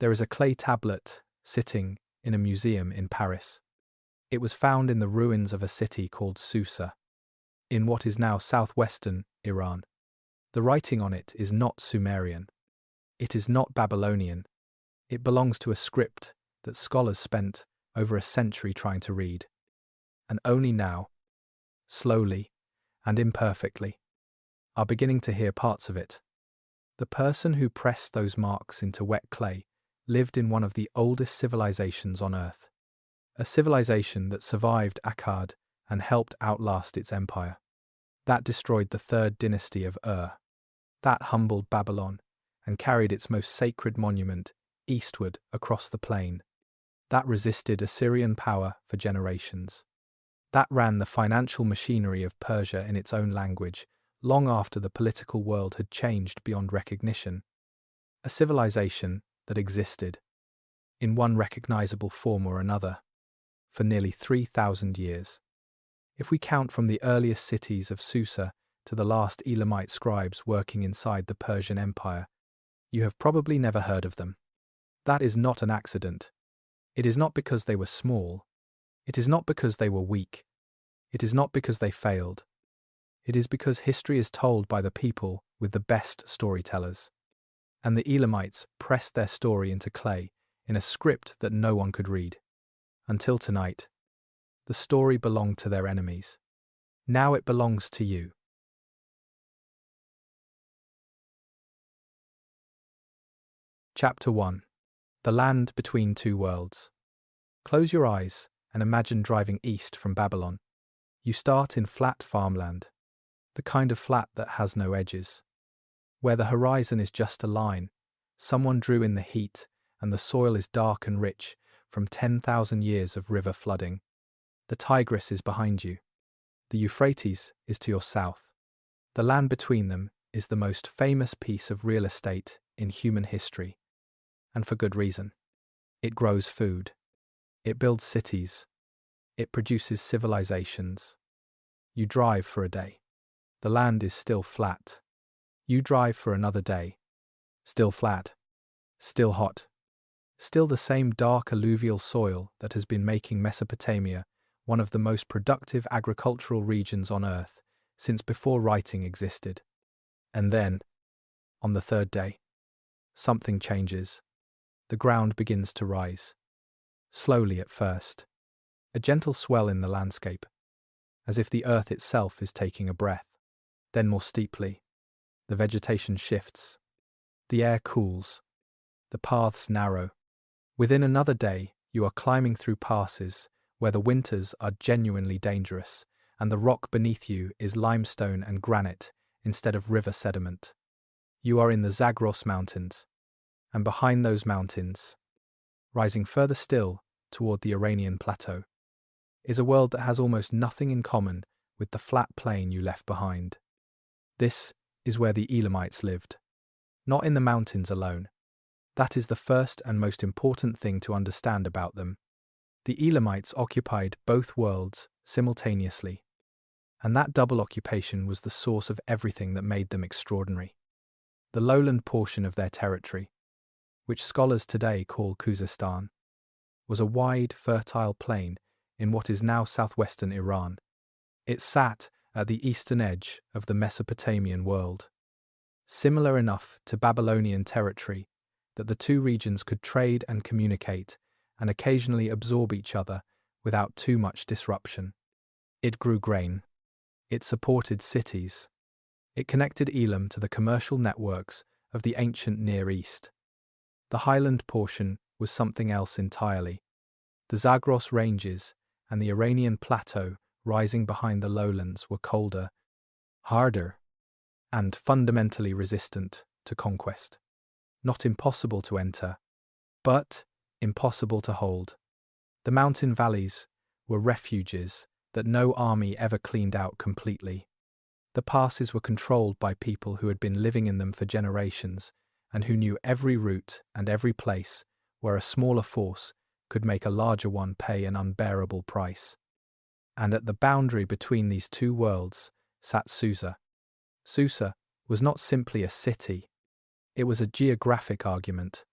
There is a clay tablet sitting in a museum in Paris. It was found in the ruins of a city called Susa, in what is now southwestern Iran. The writing on it is not Sumerian. It is not Babylonian. It belongs to a script that scholars spent over a century trying to read. And only now, slowly and imperfectly, are beginning to hear parts of it. The person who pressed those marks into wet clay lived in one of the oldest civilizations on Earth, a civilization that survived Akkad and helped outlast its empire. That destroyed the Third Dynasty of Ur. That humbled Babylon and carried its most sacred monument eastward across the plain. That resisted Assyrian power for generations. That ran the financial machinery of Persia in its own language, long after the political world had changed beyond recognition. A civilization that existed, in one recognizable form or another, for nearly 3,000 years. If we count from the earliest cities of Susa to the last Elamite scribes working inside the Persian Empire, you have probably never heard of them. That is not an accident. It is not because they were small. It is not because they were weak. It is not because they failed. It is because history is told by the people with the best storytellers. And the Elamites pressed their story into clay in a script that no one could read. Until tonight, the story belonged to their enemies. Now it belongs to you. Chapter 1. The Land Between Two Worlds. Close your eyes and imagine driving east from Babylon. You start in flat farmland, the kind of flat that has no edges. Where the horizon is just a line, someone drew in the heat and the soil is dark and rich from 10,000 years of river flooding. The Tigris is behind you. The Euphrates is to your south. The land between them is the most famous piece of real estate in human history. And for good reason. It grows food. It builds cities. It produces civilizations. You drive for a day. The land is still flat. You drive for another day. Still flat. Still hot. Still the same dark alluvial soil that has been making Mesopotamia one of the most productive agricultural regions on Earth since before writing existed. And then, on the third day, something changes. The ground begins to rise. Slowly at first. A gentle swell in the landscape, as if the earth itself is taking a breath. Then more steeply. The vegetation shifts. The air cools. The paths narrow. Within another day, you are climbing through passes where the winters are genuinely dangerous, and the rock beneath you is limestone and granite instead of river sediment. You are in the Zagros Mountains, and behind those mountains, rising further still toward the Iranian plateau, is a world that has almost nothing in common with the flat plain you left behind. This is where the Elamites lived. Not in the mountains alone. That is the first and most important thing to understand about them. The Elamites occupied both worlds simultaneously, and that double occupation was the source of everything that made them extraordinary. The lowland portion of their territory, which scholars today call Khuzestan, was a wide, fertile plain in what is now southwestern Iran. It sat at the eastern edge of the Mesopotamian world, similar enough to Babylonian territory that the two regions could trade and communicate and occasionally absorb each other without too much disruption. It grew grain. It supported cities. It connected Elam to the commercial networks of the ancient Near East. The highland portion was something else entirely. The Zagros Ranges and the Iranian plateau rising behind the lowlands were colder, harder, and fundamentally resistant to conquest. Not impossible to enter, but impossible to hold. The mountain valleys were refuges that no army ever cleaned out completely. The passes were controlled by people who had been living in them for generations and who knew every route and every place where a smaller force could make a larger one pay an unbearable price. And at the boundary between these two worlds sat Susa. Susa was not simply a city, it was a geographic argument.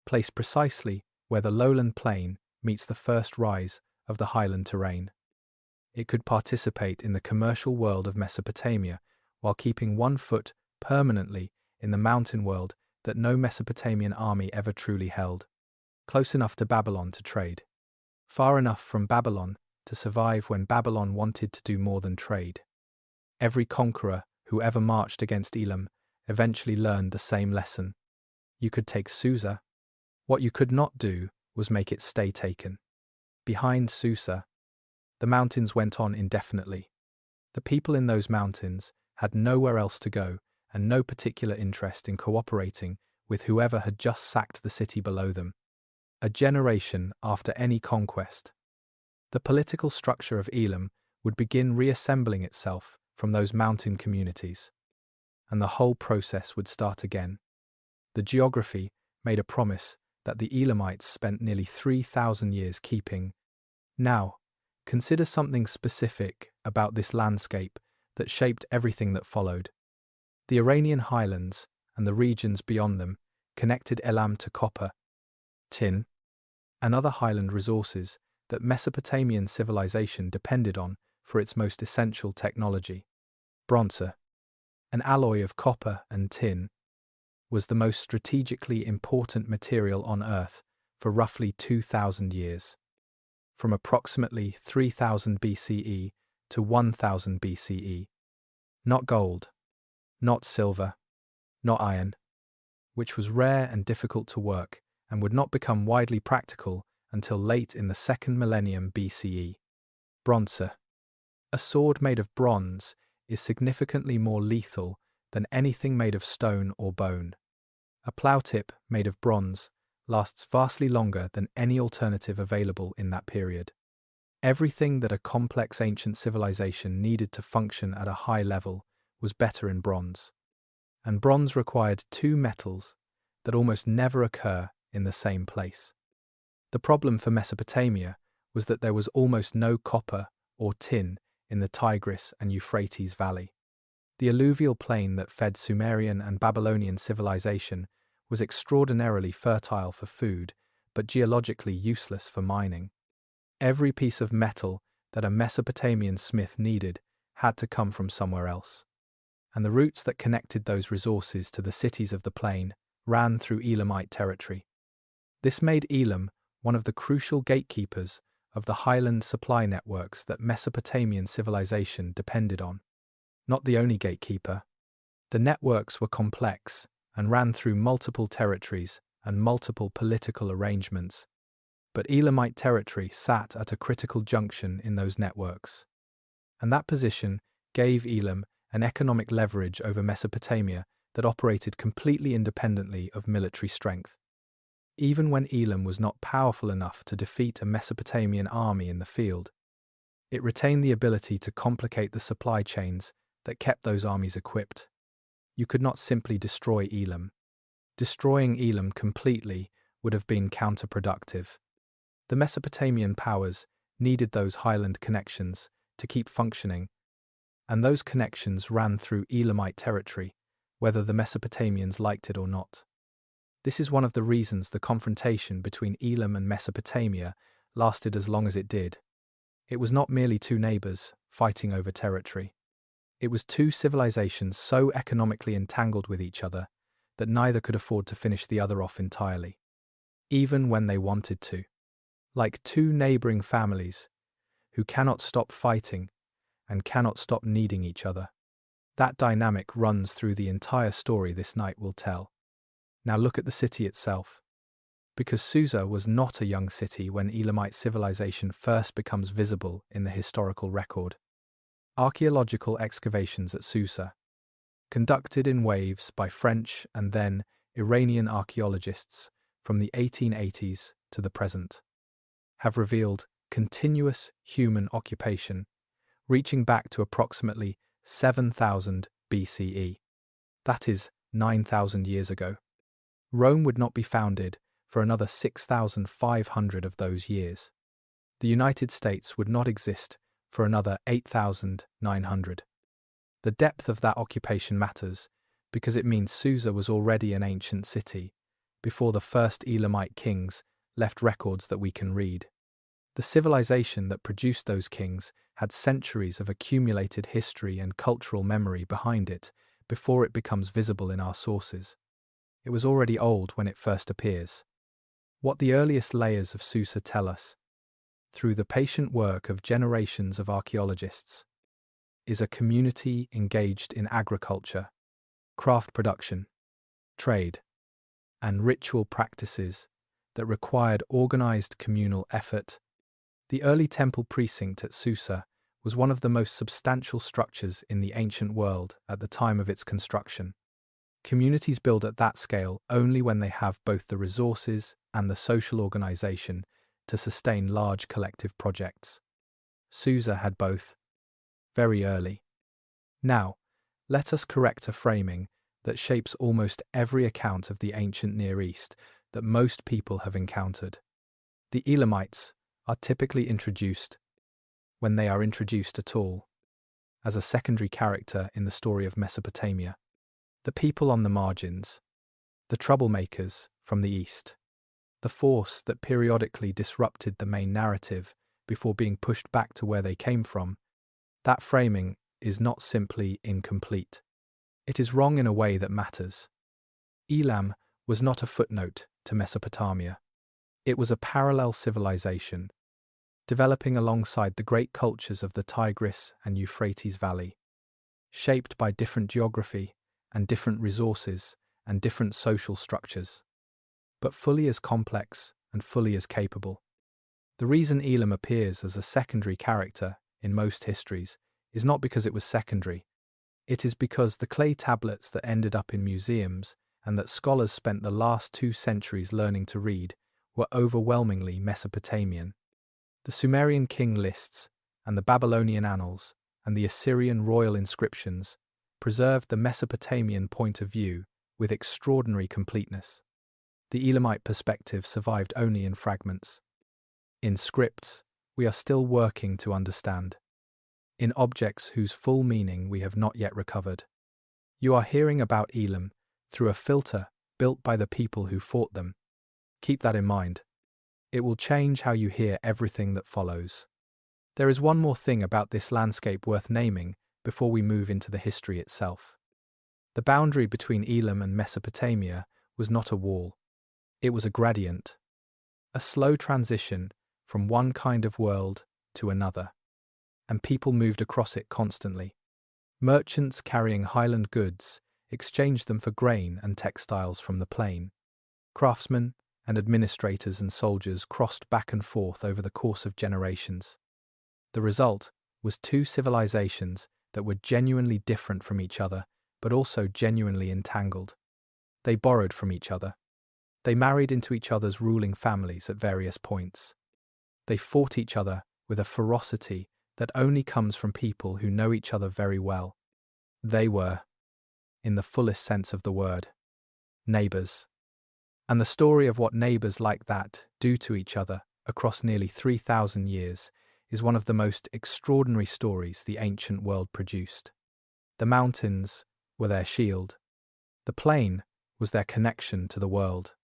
placed precisely where the lowland plain meets the first rise of the highland terrain. It could participate in the commercial world of Mesopotamia while keeping one foot permanently in the mountain world that no Mesopotamian army ever truly held, close enough to Babylon to trade, far enough from Babylon to survive when Babylon wanted to do more than trade. Every conqueror who ever marched against Elam eventually learned the same lesson. You could take Susa. What you could not do was make it stay taken. Behind Susa, the mountains went on indefinitely. The people in those mountains had nowhere else to go and no particular interest in cooperating with whoever had just sacked the city below them. A generation after any conquest, the political structure of Elam would begin reassembling itself from those mountain communities, and the whole process would start again. The geography made a promise that the Elamites spent nearly 3,000 years keeping. Now, consider something specific about this landscape that shaped everything that followed. The Iranian highlands and the regions beyond them connected Elam to copper, tin, and other highland resources that Mesopotamian civilization depended on for its most essential technology. Bronze, an alloy of copper and tin, was the most strategically important material on Earth for roughly 2,000 years. From approximately 3000 BCE to 1000 BCE. Not gold, not silver, not iron, which was rare and difficult to work and would not become widely practical until late in the second millennium BCE. Bronze. A sword made of bronze is significantly more lethal than anything made of stone or bone. A plough tip made of bronze lasts vastly longer than any alternative available in that period. Everything that a complex ancient civilization needed to function at a high level was better in bronze. And bronze required two metals that almost never occur in the same place. The problem for Mesopotamia was that there was almost no copper or tin in the Tigris and Euphrates Valley. The alluvial plain that fed Sumerian and Babylonian civilization was extraordinarily fertile for food, but geologically useless for mining. Every piece of metal that a Mesopotamian smith needed had to come from somewhere else. And the routes that connected those resources to the cities of the plain ran through Elamite territory. This made Elam one of the crucial gatekeepers of the highland supply networks that Mesopotamian civilization depended on. Not the only gatekeeper. The networks were complex and ran through multiple territories and multiple political arrangements, but Elamite territory sat at a critical junction in those networks. And that position gave Elam an economic leverage over Mesopotamia that operated completely independently of military strength. Even when Elam was not powerful enough to defeat a Mesopotamian army in the field, it retained the ability to complicate the supply chains that kept those armies equipped. You could not simply destroy Elam. Destroying Elam completely would have been counterproductive. The Mesopotamian powers needed those highland connections to keep functioning, and those connections ran through Elamite territory, whether the Mesopotamians liked it or not. This is one of the reasons the confrontation between Elam and Mesopotamia lasted as long as it did. It was not merely two neighbors fighting over territory. It was two civilizations so economically entangled with each other that neither could afford to finish the other off entirely, even when they wanted to. Like two neighboring families who cannot stop fighting and cannot stop needing each other. That dynamic runs through the entire story this night will tell. Now look at the city itself. Because Susa was not a young city when Elamite civilization first becomes visible in the historical record. Archaeological excavations at Susa, conducted in waves by French and then Iranian archaeologists from the 1880s to the present, have revealed continuous human occupation reaching back to approximately 7,000 BCE. That is 9,000 years ago. Rome would not be founded for another 6,500 of those years. The United States would not exist for another 8,900. The depth of that occupation matters because it means Susa was already an ancient city before the first Elamite kings left records that we can read. The civilization that produced those kings had centuries of accumulated history and cultural memory behind it before it becomes visible in our sources. It was already old when it first appears. What the earliest layers of Susa tell us, through the patient work of generations of archaeologists, is a community engaged in agriculture, craft production, trade, and ritual practices that required organized communal effort. The early temple precinct at Susa was one of the most substantial structures in the ancient world at the time of its construction. Communities build at that scale only when they have both the resources and the social organization to sustain large collective projects. Susa had both, very early. Now, let us correct a framing that shapes almost every account of the ancient Near East that most people have encountered. The Elamites are typically introduced, when they are introduced at all, as a secondary character in the story of Mesopotamia. The people on the margins, the troublemakers from the east, the force that periodically disrupted the main narrative before being pushed back to where they came from. That framing is not simply incomplete. It is wrong in a way that matters. Elam was not a footnote to Mesopotamia. It was a parallel civilization, developing alongside the great cultures of the Tigris and Euphrates Valley, shaped by different geography and different resources and different social structures, but fully as complex and fully as capable. The reason Elam appears as a secondary character in most histories is not because it was secondary. It is because the clay tablets that ended up in museums and that scholars spent the last 2 centuries learning to read were overwhelmingly Mesopotamian. The Sumerian king lists and the Babylonian annals and the Assyrian royal inscriptions preserved the Mesopotamian point of view with extraordinary completeness. The Elamite perspective survived only in fragments. In scripts, we are still working to understand. In objects whose full meaning we have not yet recovered. You are hearing about Elam through a filter built by the people who fought them. Keep that in mind. It will change how you hear everything that follows. There is one more thing about this landscape worth naming before we move into the history itself. The boundary between Elam and Mesopotamia was not a wall. It was a gradient, a slow transition from one kind of world to another, and people moved across it constantly. Merchants carrying highland goods exchanged them for grain and textiles from the plain. Craftsmen and administrators and soldiers crossed back and forth over the course of generations. The result was 2 civilizations that were genuinely different from each other, but also genuinely entangled. They borrowed from each other. They married into each other's ruling families at various points. They fought each other with a ferocity that only comes from people who know each other very well. They were, in the fullest sense of the word, neighbors. And the story of what neighbors like that do to each other across nearly 3,000 years is one of the most extraordinary stories the ancient world produced. The mountains were their shield. The plain was their connection to the world.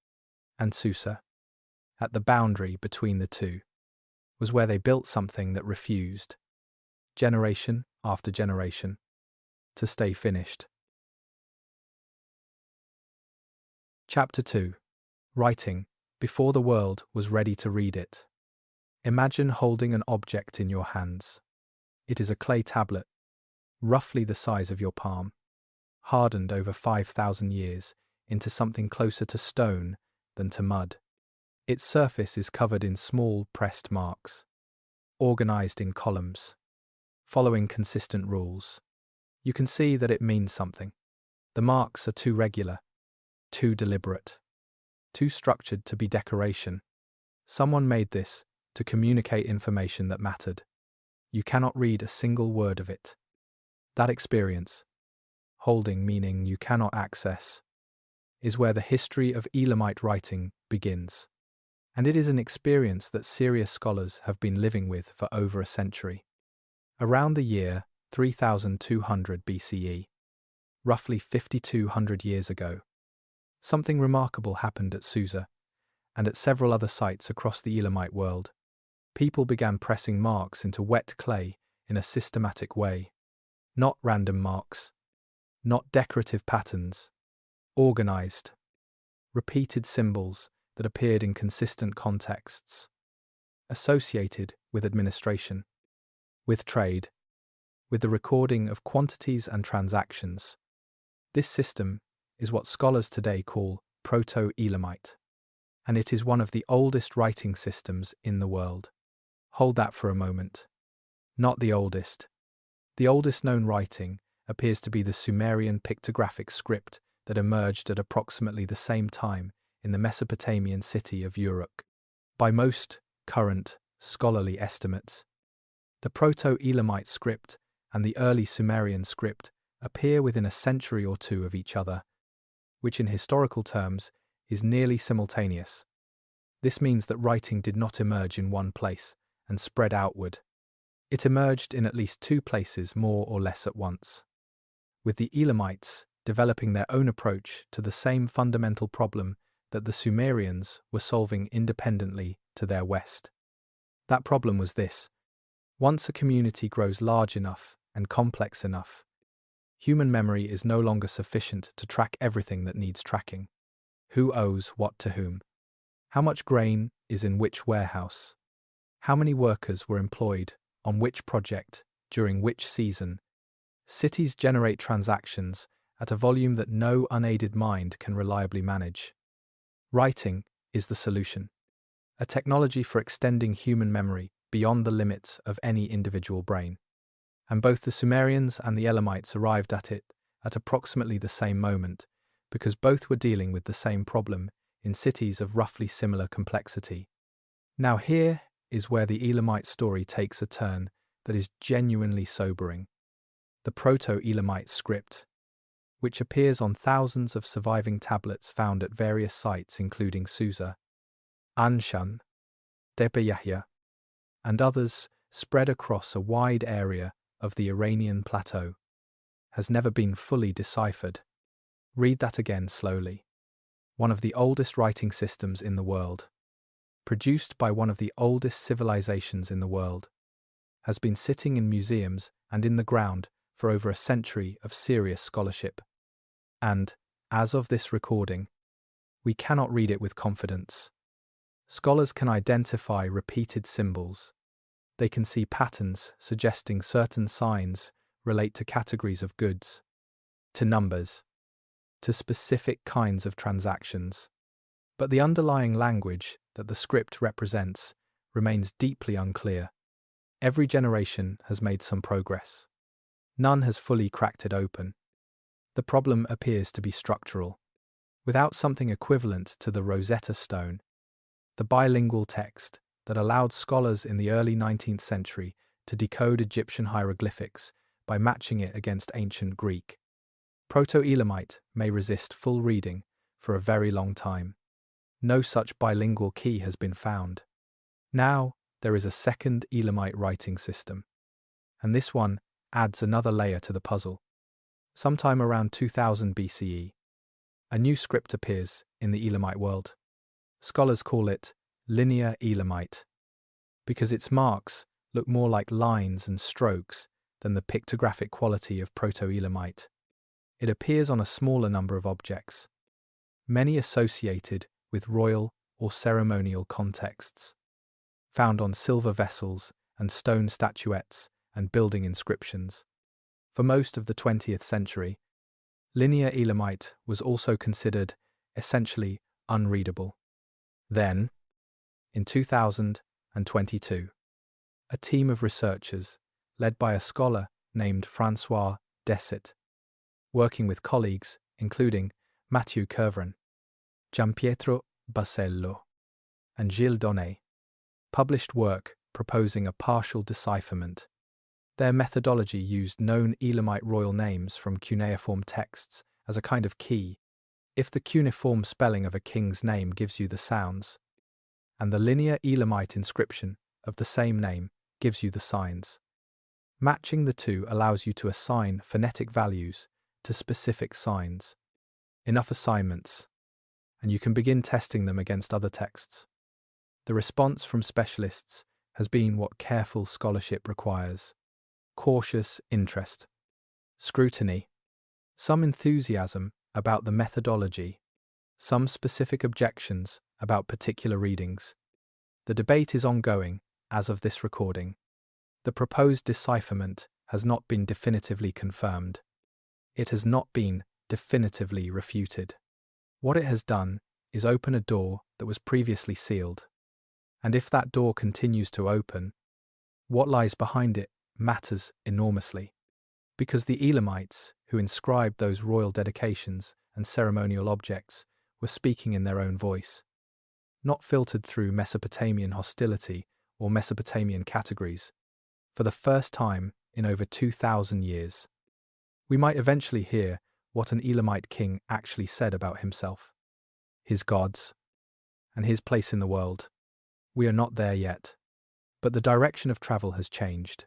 And Susa, at the boundary between the two, was where they built something that refused, generation after generation, to stay finished. Chapter 2. Writing before the world was ready to read it. Imagine holding an object in your hands. It is a clay tablet, roughly the size of your palm, hardened over 5,000 years into something closer to stone than to mud. Its surface is covered in small pressed marks, organized in columns, following consistent rules. You can see that it means something. The marks are too regular, too deliberate, too structured to be decoration. Someone made this to communicate information that mattered. You cannot read a single word of it. That experience, holding meaning you cannot access, is where the history of Elamite writing begins. And it is an experience that serious scholars have been living with for over a century. Around the year 3200 BCE, roughly 5,200 years ago, Something remarkable happened at Susa, and at several other sites across the Elamite world. People began pressing marks into wet clay in a systematic way. Not random marks, not decorative patterns, organized, repeated symbols that appeared in consistent contexts, associated with administration, with trade, with the recording of quantities and transactions. This system is what scholars today call Proto-Elamite, and it is one of the oldest writing systems in the world. Hold that for a moment. Not the oldest. The oldest known writing appears to be the Sumerian pictographic script that emerged at approximately the same time in the Mesopotamian city of Ur. By most current scholarly estimates, the Proto-Elamite script and the early Sumerian script appear within a century or two of each other, which in historical terms is nearly simultaneous. This means that writing did not emerge in one place and spread outward. It emerged in at least two places more or less at once, with the Elamites developing their own approach to the same fundamental problem that the Sumerians were solving independently to their west. That problem was this: once a community grows large enough and complex enough, human memory is no longer sufficient to track everything that needs tracking. Who owes what to whom? How much grain is in which warehouse? How many workers were employed on which project during which season? Cities generate transactions at a volume that no unaided mind can reliably manage. Writing is the solution, a technology for extending human memory beyond the limits of any individual brain. And both the Sumerians and the Elamites arrived at it at approximately the same moment, because both were dealing with the same problem in cities of roughly similar complexity. Now here is where the Elamite story takes a turn that is genuinely sobering. The Proto-Elamite script, which appears on thousands of surviving tablets found at various sites including Susa, Anshan, Tepe-Yahya, and others spread across a wide area of the Iranian plateau, has never been fully deciphered. Read that again slowly. One of the oldest writing systems in the world, produced by one of the oldest civilizations in the world, has been sitting in museums and in the ground for over a century of serious scholarship. And, as of this recording, we cannot read it with confidence. Scholars can identify repeated symbols. They can see patterns suggesting certain signs relate to categories of goods, to numbers, to specific kinds of transactions. But the underlying language that the script represents remains deeply unclear. Every generation has made some progress. None has fully cracked it open. The problem appears to be structural. Without something equivalent to the Rosetta Stone, the bilingual text that allowed scholars in the early 19th century to decode Egyptian hieroglyphics by matching it against ancient Greek, Proto-Elamite may resist full reading for a very long time. No such bilingual key has been found. Now, there is a second Elamite writing system, and this one adds another layer to the puzzle. Sometime around 2000 BCE, a new script appears in the Elamite world. Scholars call it Linear Elamite, because its marks look more like lines and strokes than the pictographic quality of Proto-Elamite. It appears on a smaller number of objects, many associated with royal or ceremonial contexts, found on silver vessels and stone statuettes and building inscriptions. For most of the 20th century, Linear Elamite was also considered essentially unreadable. Then, in 2022, a team of researchers, led by a scholar named François Desset, working with colleagues including Mathieu Kervran, Gianpietro Basello, and Gilles Donnet, published work proposing a partial decipherment. Their methodology used known Elamite royal names from cuneiform texts as a kind of key. If the cuneiform spelling of a king's name gives you the sounds, and the linear Elamite inscription of the same name gives you the signs. Matching the two allows you to assign phonetic values to specific signs. Enough assignments. and you can begin testing them against other texts. The response from specialists has been what careful scholarship requires: cautious interest, scrutiny, some enthusiasm about the methodology, some specific objections about particular readings. The debate is ongoing as of this recording. The proposed decipherment has not been definitively confirmed. It has not been definitively refuted. What it has done is open a door that was previously sealed. And if that door continues to open, what lies behind it matters enormously. Because the Elamites, who inscribed those royal dedications and ceremonial objects, were speaking in their own voice, not filtered through Mesopotamian hostility or Mesopotamian categories, for the first time in over 2,000 years. We might eventually hear what an Elamite king actually said about himself, his gods, and his place in the world. We are not there yet, but the direction of travel has changed.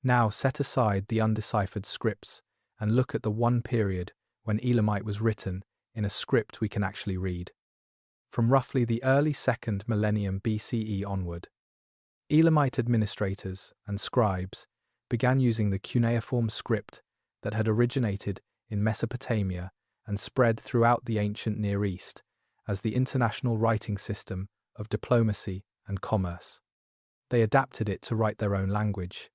Now set aside the undeciphered scripts and look at the one period when Elamite was written in a script we can actually read. From roughly the early 2nd millennium BCE onward, Elamite administrators and scribes began using the cuneiform script that had originated in Mesopotamia and spread throughout the ancient Near East as the international writing system of diplomacy and commerce. They adapted it to write their own language,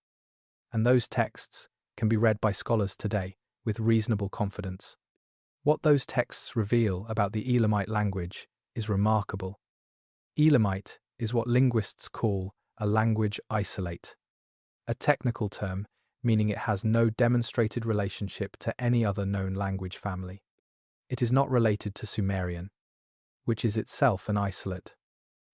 and those texts can be read by scholars today with reasonable confidence. What those texts reveal about the Elamite language is remarkable. Elamite is what linguists call a language isolate, a technical term meaning it has no demonstrated relationship to any other known language family. It is not related to Sumerian, which is itself an isolate.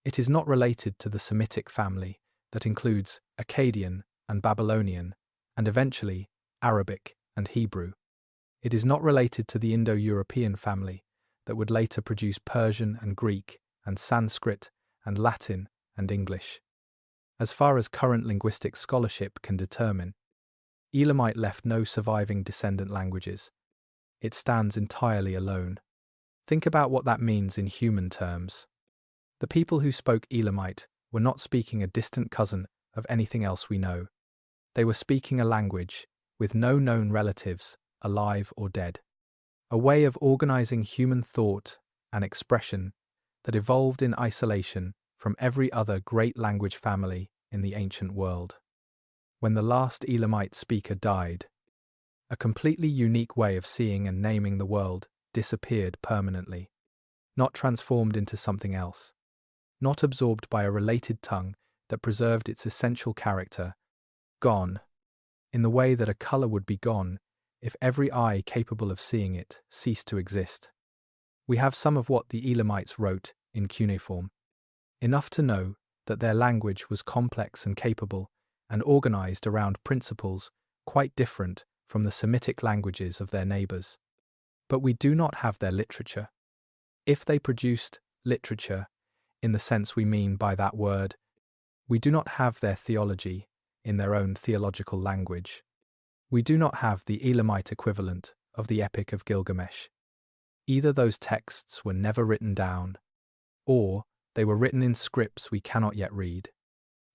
It is not related to the Semitic family that includes Akkadian and Babylonian, and eventually Arabic and Hebrew. It is not related to the Indo-European family that would later produce Persian and Greek and Sanskrit and Latin and English. As far as current linguistic scholarship can determine, Elamite left no surviving descendant languages. It stands entirely alone. Think about what that means in human terms. The people who spoke Elamite were not speaking a distant cousin of anything else we know. They were speaking a language with no known relatives, alive or dead. A way of organizing human thought and expression that evolved in isolation from every other great language family in the ancient world. When the last Elamite speaker died, a completely unique way of seeing and naming the world disappeared permanently, not transformed into something else, not absorbed by a related tongue that preserved its essential character, gone, in the way that a color would be gone if every eye capable of seeing it ceased to exist. We have some of what the Elamites wrote in cuneiform, enough to know that their language was complex and capable and organized around principles quite different from the Semitic languages of their neighbors. But we do not have their literature. If they produced literature, in the sense we mean by that word, we do not have their theology in their own theological language. We do not have the Elamite equivalent of the Epic of Gilgamesh. Either those texts were never written down, or they were written in scripts we cannot yet read,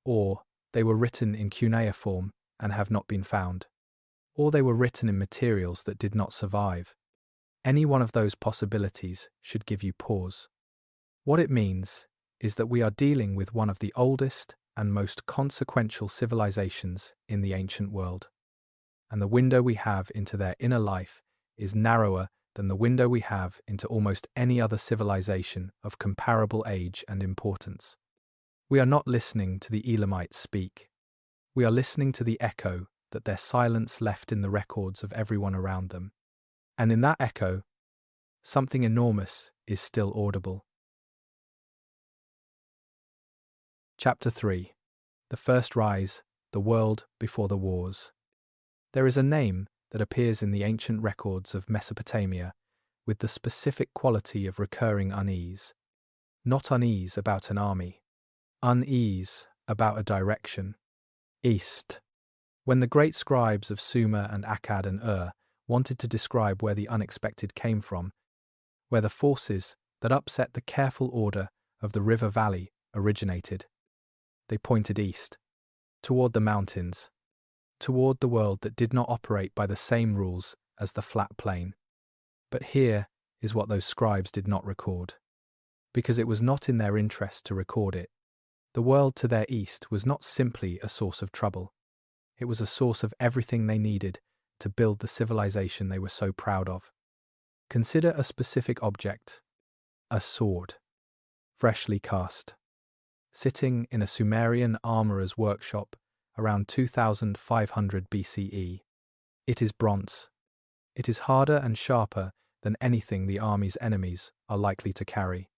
or they were written in cuneiform and have not been found, or they were written in materials that did not survive. Any one of those possibilities should give you pause. What it means is that we are dealing with one of the oldest and most consequential civilizations in the ancient world, and the window we have into their inner life is narrower than the window we have into almost any other civilization of comparable age and importance. We are not listening to the Elamites speak. We are listening to the echo that their silence left in the records of everyone around them. And in that echo, something enormous is still audible. Chapter 3. The First Rise, the World Before the Wars. There is a name that appears in the ancient records of Mesopotamia with the specific quality of recurring unease. Not unease about an army. Unease about a direction. East. When the great scribes of Sumer and Akkad and Ur wanted to describe where the unexpected came from, where the forces that upset the careful order of the river valley originated. They pointed east, toward the mountains, toward the world that did not operate by the same rules as the flat plain. But here is what those scribes did not record, because it was not in their interest to record it. The world to their east was not simply a source of trouble. It was a source of everything they needed to build the civilization they were so proud of. Consider a specific object, a sword, freshly cast, sitting in a Sumerian armorer's workshop around 2500 BCE. It is bronze. It is harder and sharper than anything the army's enemies are likely to carry.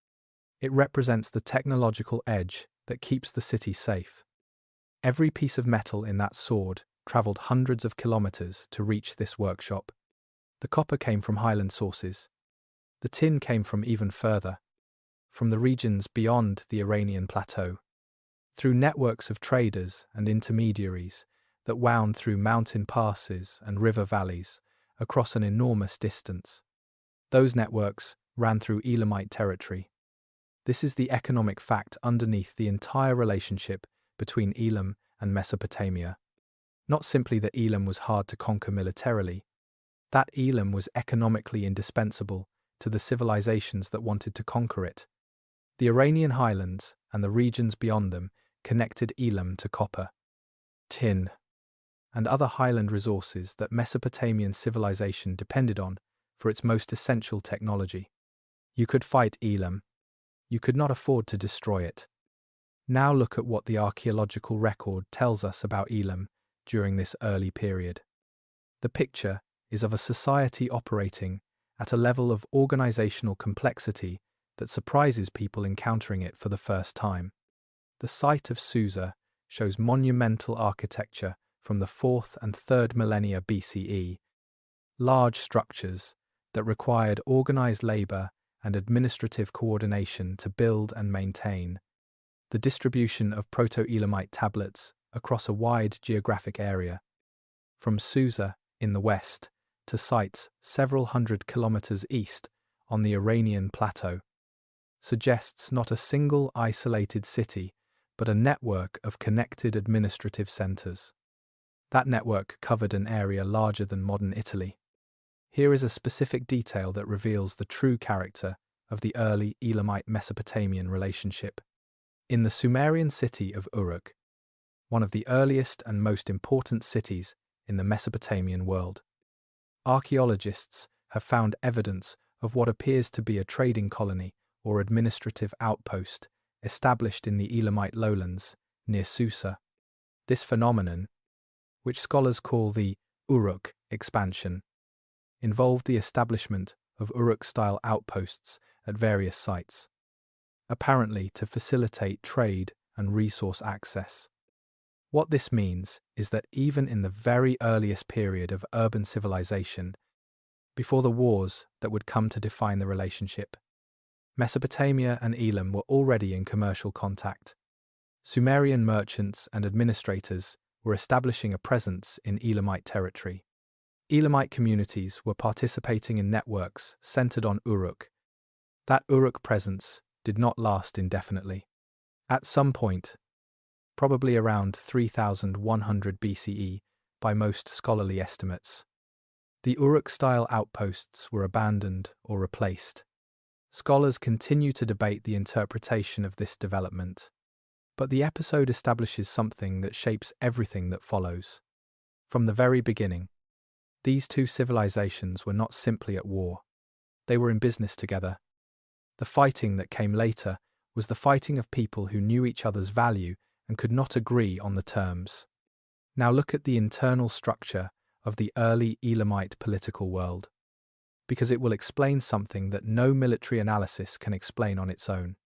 It represents the technological edge that keeps the city safe. Every piece of metal in that sword traveled hundreds of kilometers to reach this workshop. The copper came from highland sources. The tin came from even further, from the regions beyond the Iranian plateau, through networks of traders and intermediaries that wound through mountain passes and river valleys across an enormous distance. Those networks ran through Elamite territory. This is the economic fact underneath the entire relationship between Elam and Mesopotamia. Not simply that Elam was hard to conquer militarily, that Elam was economically indispensable to the civilizations that wanted to conquer it. The Iranian highlands and the regions beyond them connected Elam to copper, tin, and other highland resources that Mesopotamian civilization depended on for its most essential technology. You could fight Elam. You could not afford to destroy it. Now look at what the archaeological record tells us about Elam during this early period. The picture is of a society operating at a level of organizational complexity that surprises people encountering it for the first time. The site of Susa shows monumental architecture from the 4th and 3rd millennia BCE, large structures that required organized labor and administrative coordination to build and maintain. The distribution of Proto-Elamite tablets across a wide geographic area, from Susa in the west to sites several hundred kilometers east on the Iranian plateau, suggests not a single isolated city, but a network of connected administrative centers. That network covered an area larger than modern Italy. Here is a specific detail that reveals the true character of the early Elamite-Mesopotamian relationship. In the Sumerian city of Uruk, one of the earliest and most important cities in the Mesopotamian world, archaeologists have found evidence of what appears to be a trading colony or administrative outpost established in the Elamite lowlands near Susa. This phenomenon, which scholars call the Uruk expansion, involved the establishment of Uruk-style outposts at various sites, apparently to facilitate trade and resource access. What this means is that even in the very earliest period of urban civilization, before the wars that would come to define the relationship, Mesopotamia and Elam were already in commercial contact. Sumerian merchants and administrators were establishing a presence in Elamite territory. Elamite communities were participating in networks centered on Uruk. That Uruk presence did not last indefinitely. At some point, probably around 3100 BCE by most scholarly estimates, the Uruk-style outposts were abandoned or replaced. Scholars continue to debate the interpretation of this development, but the episode establishes something that shapes everything that follows. From the very beginning, these two civilizations were not simply at war. They were in business together. The fighting that came later was the fighting of people who knew each other's value and could not agree on the terms. Now look at the internal structure of the early Elamite political world, because it will explain something that no military analysis can explain on its own.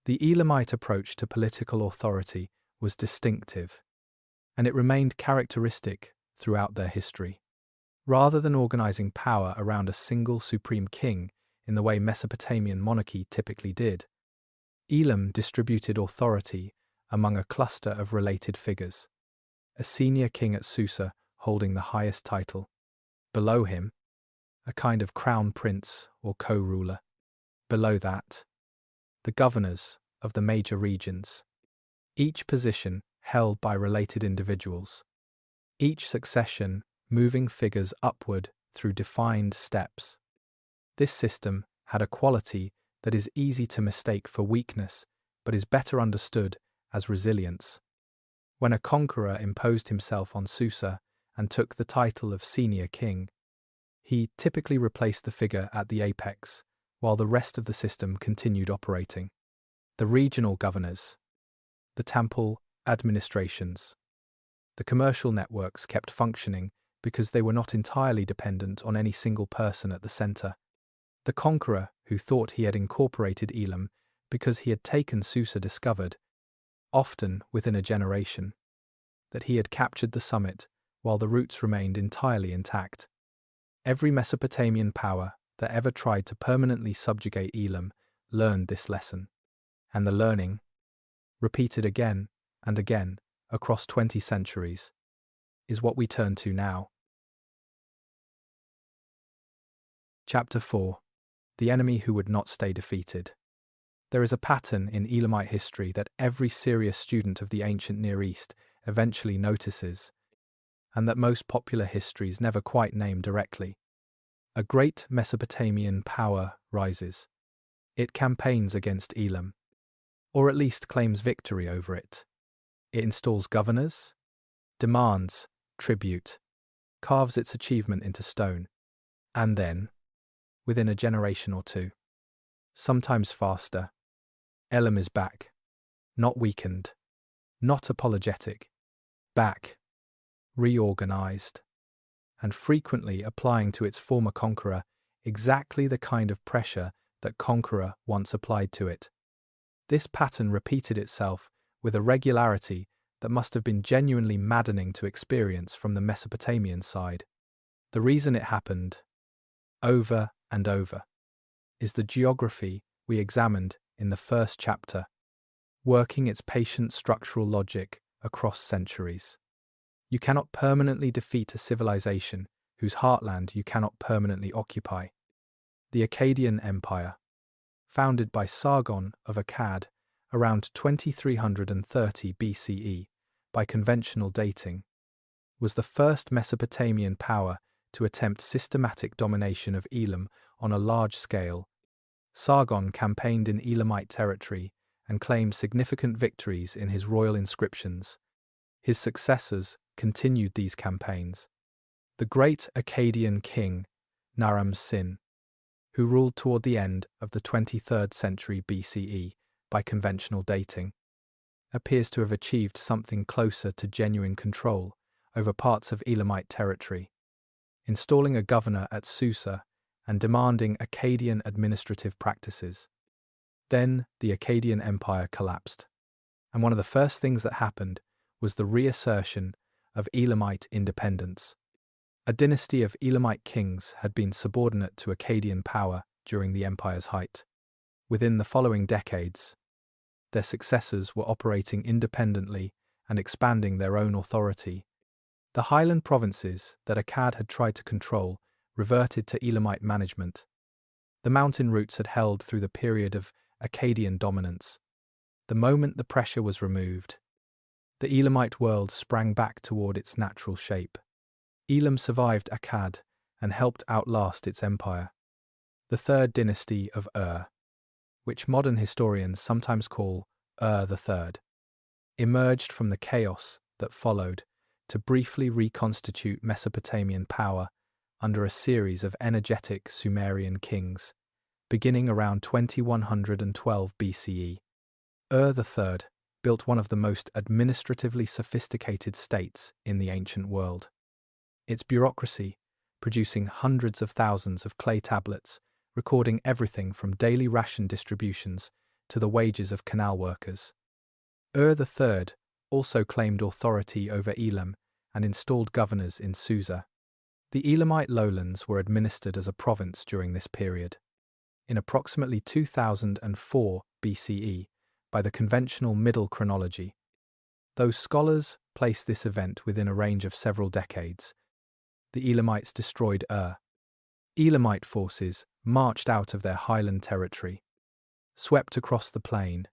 The Elamite approach to political authority was distinctive, and it remained characteristic throughout their history. Rather than organizing power around a single supreme king in the way Mesopotamian monarchy typically did, Elam distributed authority among a cluster of related figures, a senior king at Susa holding the highest title. Below him, a kind of crown prince or co-ruler. Below that, the governors of the major regions, each position held by related individuals, each succession moving figures upward through defined steps. This system had a quality that is easy to mistake for weakness, but is better understood as resilience. When a conqueror imposed himself on Susa and took the title of senior king, he typically replaced the figure at the apex, while the rest of the system continued operating. The regional governors, the temple administrations, the commercial networks kept functioning because they were not entirely dependent on any single person at the center. The conqueror who thought he had incorporated Elam because he had taken Susa discovered, often within a generation, that he had captured the summit while the roots remained entirely intact. Every Mesopotamian power that ever tried to permanently subjugate Elam learned this lesson, and the learning, repeated again and again across 20 centuries, is what we turn to now. Chapter 4. The enemy who would not stay defeated. There is a pattern in Elamite history that every serious student of the ancient Near East eventually notices, and that most popular histories never quite name directly. A great Mesopotamian power rises. It campaigns against Elam, or at least claims victory over it. It installs governors, demands tribute, carves its achievement into stone, and then, within a generation or two, sometimes faster, Elam is back, not weakened, not apologetic, back, reorganized, and frequently applying to its former conqueror exactly the kind of pressure that conqueror once applied to it. This pattern repeated itself with a regularity that must have been genuinely maddening to experience from the Mesopotamian side. The reason it happened, over and over, is the geography we examined in the first chapter, working its patient structural logic across centuries. You cannot permanently defeat a civilization whose heartland you cannot permanently occupy. The Akkadian Empire, founded by Sargon of Akkad around 2330 BCE by conventional dating, was the first Mesopotamian power to attempt systematic domination of Elam on a large scale. Sargon campaigned in Elamite territory and claimed significant victories in his royal inscriptions. His successors continued these campaigns. The great Akkadian king, Naram-Sin, who ruled toward the end of the 23rd century BCE by conventional dating, appears to have achieved something closer to genuine control over parts of Elamite territory, installing a governor at Susa and demanding Akkadian administrative practices. Then the Akkadian Empire collapsed, and one of the first things that happened was the reassertion of Elamite independence. A dynasty of Elamite kings had been subordinate to Akkadian power during the empire's height. Within the following decades, their successors were operating independently and expanding their own authority. The highland provinces that Akkad had tried to control reverted to Elamite management. The mountain routes had held through the period of Akkadian dominance. The moment the pressure was removed, the Elamite world sprang back toward its natural shape. Elam survived Akkad and helped outlast its empire. The Third Dynasty of Ur, which modern historians sometimes call Ur III, emerged from the chaos that followed to briefly reconstitute Mesopotamian power under a series of energetic Sumerian kings, beginning around 2112 BCE. Ur III built one of the most administratively sophisticated states in the ancient world. Its bureaucracy, producing hundreds of thousands of clay tablets, recording everything from daily ration distributions to the wages of canal workers. Ur III also claimed authority over Elam and installed governors in Susa. The Elamite lowlands were administered as a province during this period. In approximately 2004 BCE, by the conventional middle chronology, though scholars place this event within a range of several decades, the Elamites destroyed Ur. Elamite forces marched out of their highland territory, swept across the plain,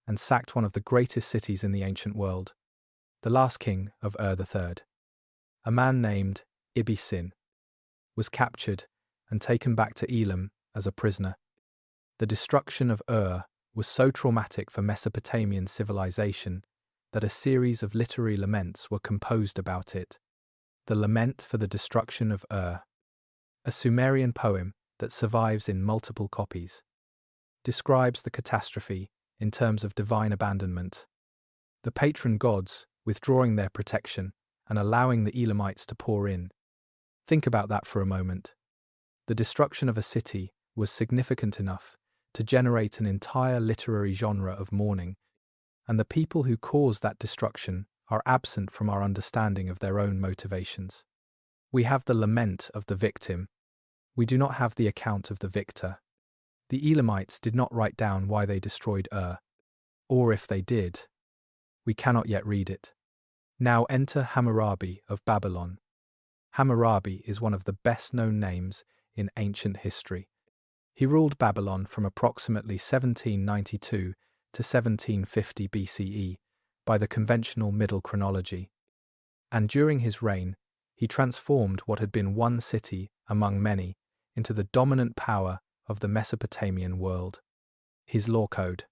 and sacked one of the greatest cities in the ancient world, the last king of Ur III. A man named Ibbi-Sin was captured and taken back to Elam as a prisoner. The destruction of Ur was so traumatic for Mesopotamian civilization that a series of literary laments were composed about it. The Lament for the Destruction of Ur, a Sumerian poem that survives in multiple copies, describes the catastrophe in terms of divine abandonment, the patron gods withdrawing their protection and allowing the Elamites to pour in. Think about that for a moment. The destruction of a city was significant enough to generate an entire literary genre of mourning, and the people who caused that destruction are absent from our understanding of their own motivations. We have the lament of the victim. We do not have the account of the victor. The Elamites did not write down why they destroyed Ur, or if they did, we cannot yet read it. Now enter Hammurabi of Babylon. Hammurabi is one of the best-known names in ancient history. He ruled Babylon from approximately 1792 to 1750 BCE by the conventional middle chronology, and during his reign, he transformed what had been one city among many into the dominant power of the Mesopotamian world. His law code,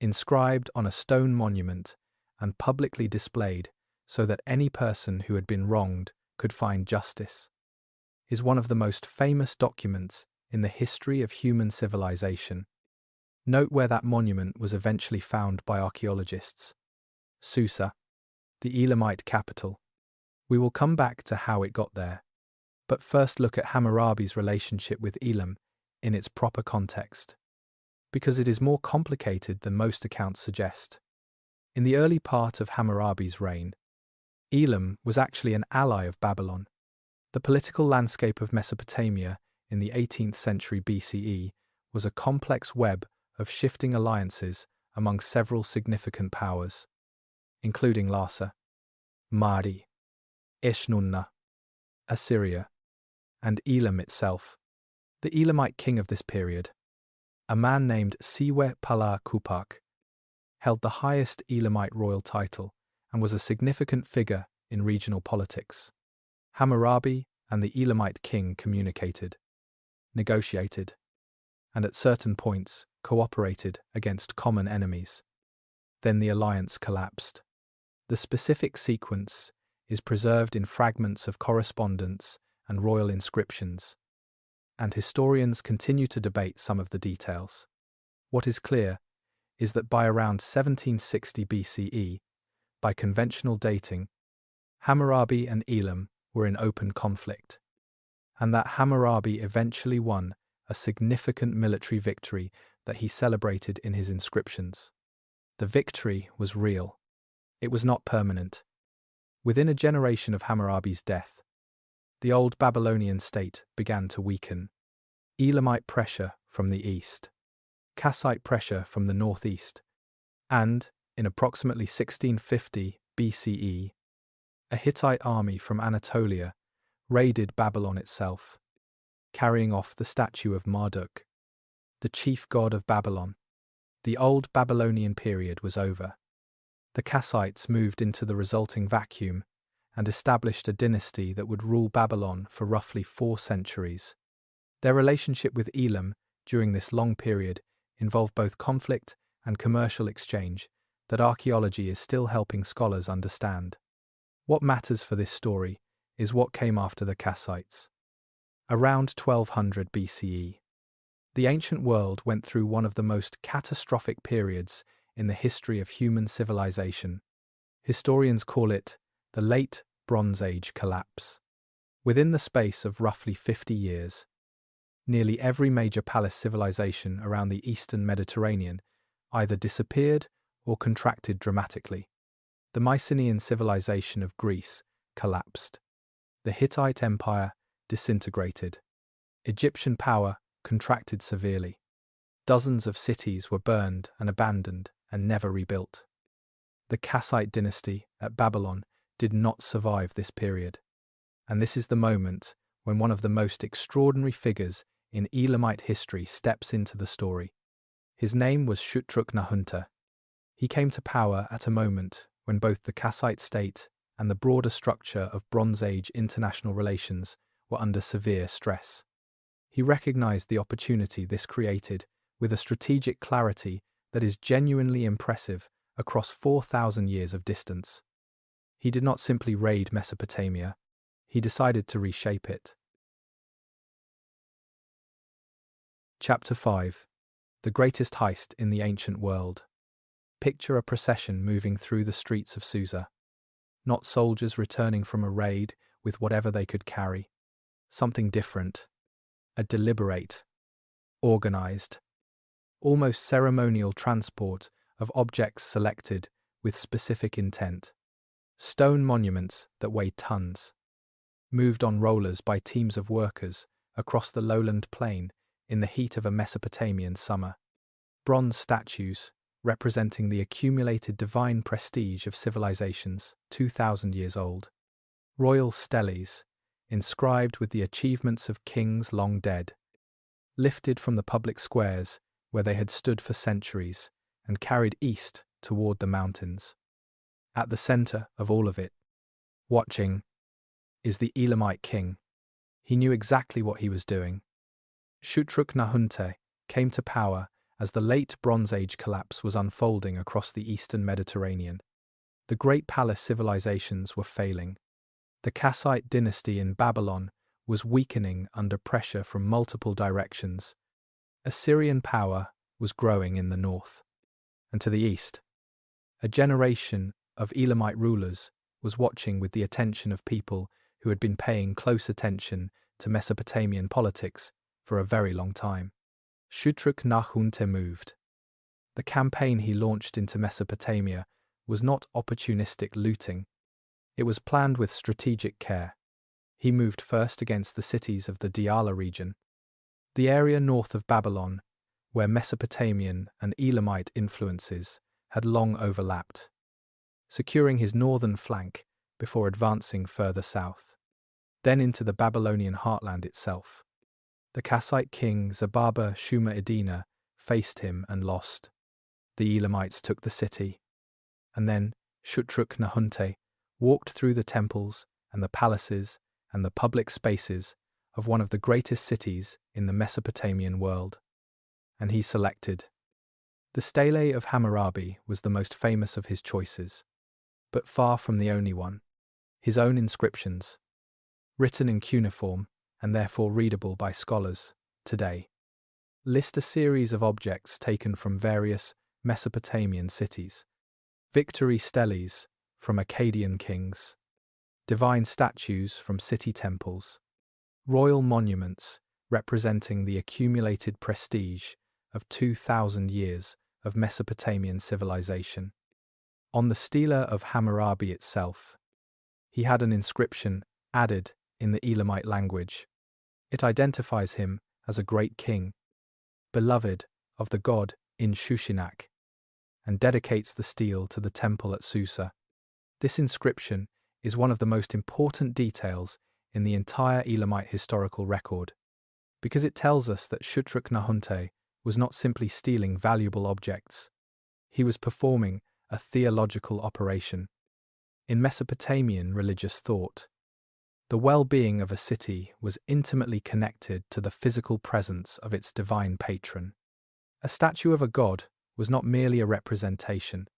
inscribed on a stone monument and publicly displayed so that any person who had been wronged could find justice, is one of the most famous documents in the history of human civilization. Note where that monument was eventually found by archaeologists. Susa, the Elamite capital. We will come back to how it got there, but first look at Hammurabi's relationship with Elam in its proper context, because it is more complicated than most accounts suggest. In the early part of Hammurabi's reign, Elam was actually an ally of Babylon. The political landscape of Mesopotamia in the 18th century BCE was a complex web of shifting alliances among several significant powers, including Larsa, Mari, Eshnunna, Assyria, and Elam itself. The Elamite king of this period, a man named Siwe-Pala-Kupak, held the highest Elamite royal title and was a significant figure in regional politics. Hammurabi and the Elamite king communicated, negotiated, and at certain points cooperated against common enemies. Then the alliance collapsed. The specific sequence is preserved in fragments of correspondence and royal inscriptions, and historians continue to debate some of the details. What is clear is that by around 1760 BCE, by conventional dating, Hammurabi and Elam were in open conflict, and that Hammurabi eventually won a significant military victory that he celebrated in his inscriptions. The victory was real. It was not permanent. Within a generation of Hammurabi's death, the old Babylonian state began to weaken. Elamite pressure from the east, Kassite pressure from the northeast, and, in approximately 1650 BCE, a Hittite army from Anatolia raided Babylon itself, carrying off the statue of Marduk, the chief god of Babylon. The old Babylonian period was over. The Kassites moved into the resulting vacuum and established a dynasty that would rule Babylon for roughly 4 centuries. Their relationship with Elam during this long period involved both conflict and commercial exchange that archaeology is still helping scholars understand. What matters for this story is what came after the Kassites. Around 1200 BCE, the ancient world went through one of the most catastrophic periods in the history of human civilization. Historians call it the Late Bronze Age collapse. Within the space of roughly 50 years, nearly every major palace civilization around the eastern Mediterranean either disappeared or contracted dramatically. The Mycenaean civilization of Greece collapsed. The Hittite Empire disintegrated. Egyptian power contracted severely. Dozens of cities were burned and abandoned and never rebuilt. The Kassite dynasty at Babylon did not survive this period, and this is the moment when one of the most extraordinary figures in Elamite history steps into the story. His name was Shutrukid. He came to power at a moment when both the Kassite state and the broader structure of Bronze Age international relations were under severe stress. He recognized the opportunity this created with a strategic clarity that is genuinely impressive across 4,000 years of distance. He did not simply raid Mesopotamia, he decided to reshape it. Chapter 5. The Greatest Heist in the Ancient World. Picture a procession moving through the streets of Susa. Not soldiers returning from a raid with whatever they could carry. Something different. A deliberate, organized, almost ceremonial transport of objects selected with specific intent. Stone monuments that weighed tons, moved on rollers by teams of workers across the lowland plain in the heat of a Mesopotamian summer. Bronze statues representing the accumulated divine prestige of civilizations 2,000 years old. Royal steles, inscribed with the achievements of kings long dead, lifted from the public squares where they had stood for centuries and carried east toward the mountains. At the center of all of it, watching, is the Elamite king. He knew exactly what he was doing. Shutrukid came to power as the late Bronze Age collapse was unfolding across the eastern Mediterranean. The great palace civilizations were failing. The Kassite dynasty in Babylon was weakening under pressure from multiple directions. Assyrian power was growing in the north. And to the east, a generation of Elamite rulers was watching with the attention of people who had been paying close attention to Mesopotamian politics for a very long time. Shutrukid moved. The campaign he launched into Mesopotamia was not opportunistic looting. It was planned with strategic care. He moved first against the cities of the Diyala region, the area north of Babylon, where Mesopotamian and Elamite influences had long overlapped, securing his northern flank before advancing further south, then into the Babylonian heartland itself. The Kassite king Zababa-Shuma-Iddina faced him and lost. The Elamites took the city, and then Shutrukid walked through the temples and the palaces and the public spaces of one of the greatest cities in the Mesopotamian world. And he selected. The Stele of Hammurabi was the most famous of his choices, but far from the only one. His own inscriptions, written in cuneiform and therefore readable by scholars today, list a series of objects taken from various Mesopotamian cities, victory steles from Akkadian kings, divine statues from city temples, royal monuments representing the accumulated prestige of 2,000 years of Mesopotamian civilization. On the Stele of Hammurabi itself, he had an inscription added in the Elamite language. It identifies him as a great king, beloved of the god in Shushinak, and dedicates the stele to the temple at Susa. This inscription is one of the most important details in the entire Elamite historical record, because it tells us that Shutrukid was not simply stealing valuable objects. He was performing a theological operation. In Mesopotamian religious thought, the well-being of a city was intimately connected to the physical presence of its divine patron. A statue of a god was not merely a representation.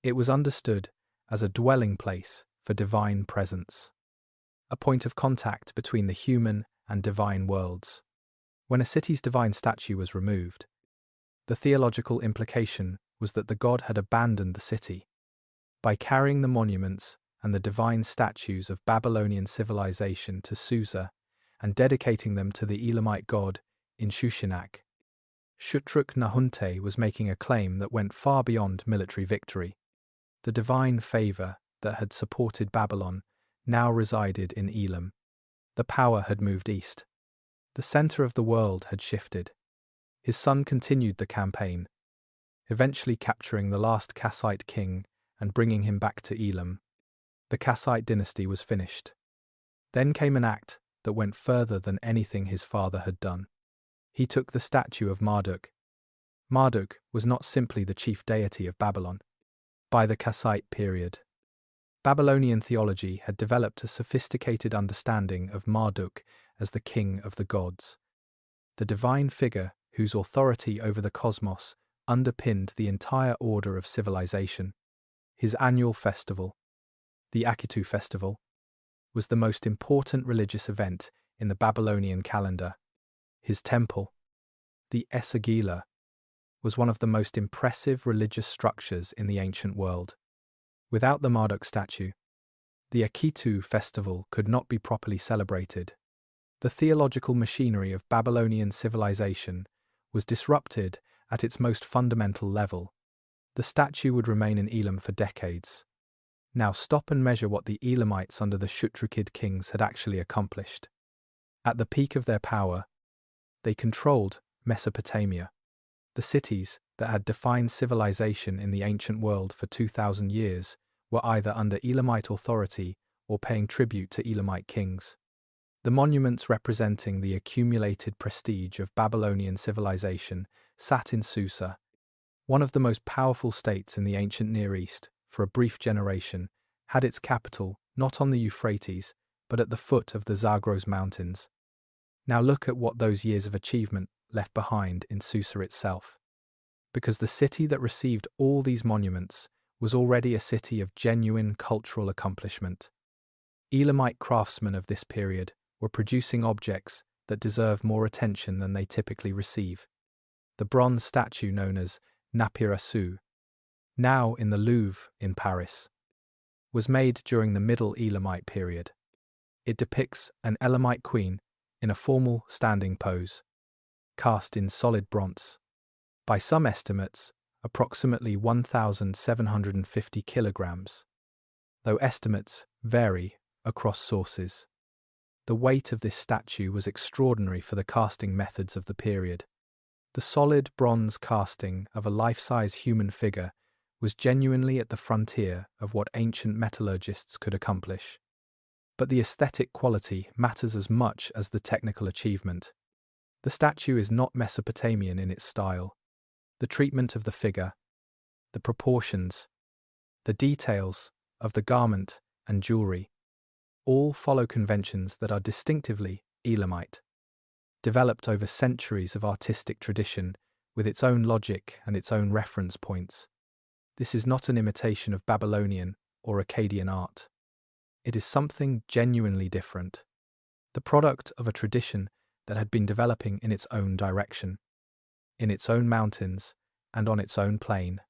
It was understood as a dwelling place for divine presence, a point of contact between the human and divine worlds. When a city's divine statue was removed, the theological implication was that the god had abandoned the city. By carrying the monuments and the divine statues of Babylonian civilization to Susa and dedicating them to the Elamite god in Shushinak, Shutrukid was making a claim that went far beyond military victory. The divine favor that had supported Babylon now resided in Elam. The power had moved east. The center of the world had shifted. His son continued the campaign, eventually capturing the last Kassite king and bringing him back to Elam. The Kassite dynasty was finished. Then came an act that went further than anything his father had done. He took the statue of Marduk. Marduk was not simply the chief deity of Babylon. By the Kassite period, Babylonian theology had developed a sophisticated understanding of Marduk as the king of the gods, the divine figure whose authority over the cosmos underpinned the entire order of civilization. His annual festival, the Akitu festival, was the most important religious event in the Babylonian calendar. His temple, the Esagila, was one of the most impressive religious structures in the ancient world. Without the Marduk statue, the Akitu festival could not be properly celebrated. The theological machinery of Babylonian civilization was disrupted at its most fundamental level. The statue would remain in Elam for decades. Now stop and measure what the Elamites under the Shutrukid kings had actually accomplished. At the peak of their power, they controlled Mesopotamia. The cities that had defined civilization in the ancient world for 2,000 years were either under Elamite authority or paying tribute to Elamite kings. The monuments representing the accumulated prestige of Babylonian civilization sat in Susa, one of the most powerful states in the ancient Near East. For a brief generation, had its capital not on the Euphrates, but at the foot of the Zagros Mountains. Now look at what those years of achievement left behind in Susa itself. Because the city that received all these monuments was already a city of genuine cultural accomplishment. Elamite craftsmen of this period were producing objects that deserve more attention than they typically receive. The bronze statue known as Napir-Asu, now in the Louvre in Paris, was made during the Middle Elamite period. It depicts an Elamite queen in a formal standing pose, cast in solid bronze. By some estimates, approximately 1,750 kilograms, though estimates vary across sources. The weight of this statue was extraordinary for the casting methods of the period. The solid bronze casting of a life-size human figure was genuinely at the frontier of what ancient metallurgists could accomplish. But the aesthetic quality matters as much as the technical achievement. The statue is not Mesopotamian in its style. The treatment of the figure, the proportions, the details of the garment and jewelry, all follow conventions that are distinctively Elamite, developed over centuries of artistic tradition with its own logic and its own reference points. This is not an imitation of Babylonian or Akkadian art. It is something genuinely different, the product of a tradition that had been developing in its own direction, in its own mountains and on its own plain,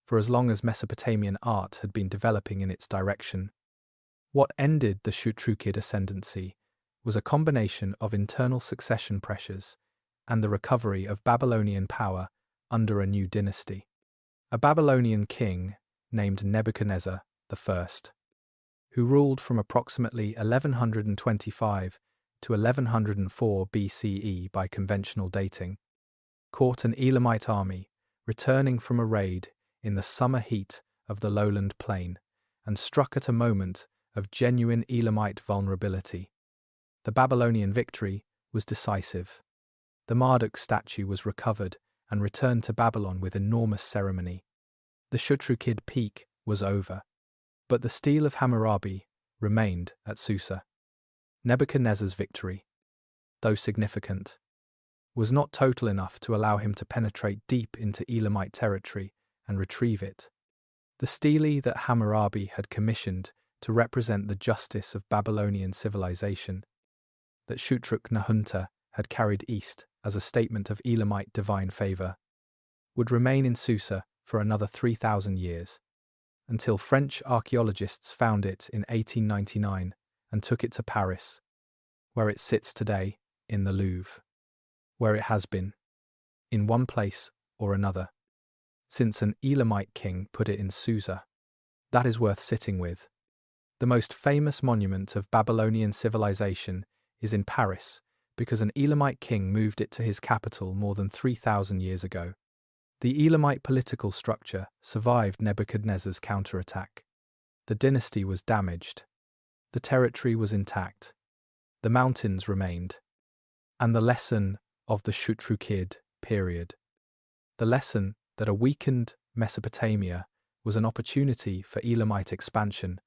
for as long as Mesopotamian art had been developing in its direction. What ended the Shutrukid ascendancy was a combination of internal succession pressures and the recovery of Babylonian power under a new dynasty. A Babylonian king named Nebuchadnezzar I, who ruled from approximately 1125 to 1104 BCE by conventional dating, caught an Elamite army returning from a raid in the summer heat of the lowland plain and struck at a moment of genuine Elamite vulnerability. The Babylonian victory was decisive. The Marduk statue was recovered and returned to Babylon with enormous ceremony. The Shutrukid peak was over, but the Stele of Hammurabi remained at Susa. Nebuchadnezzar's victory, though significant, was not total enough to allow him to penetrate deep into Elamite territory and retrieve it. The stele that Hammurabi had commissioned to represent the justice of Babylonian civilization, that Shutruk-Nahunta had carried east as a statement of Elamite divine favor, would remain in Susa for another 3,000 years, until French archaeologists found it in 1899 and took it to Paris, where it sits today in the Louvre, where it has been, in one place or another, since an Elamite king put it in Susa. That is worth sitting with. The most famous monument of Babylonian civilization is in Paris because an Elamite king moved it to his capital more than 3,000 years ago. The Elamite political structure survived Nebuchadnezzar's counterattack. The dynasty was damaged. The territory was intact. The mountains remained. And the lesson of the Shutrukid period. The lesson that a weakened Mesopotamia was an opportunity for Elamite expansion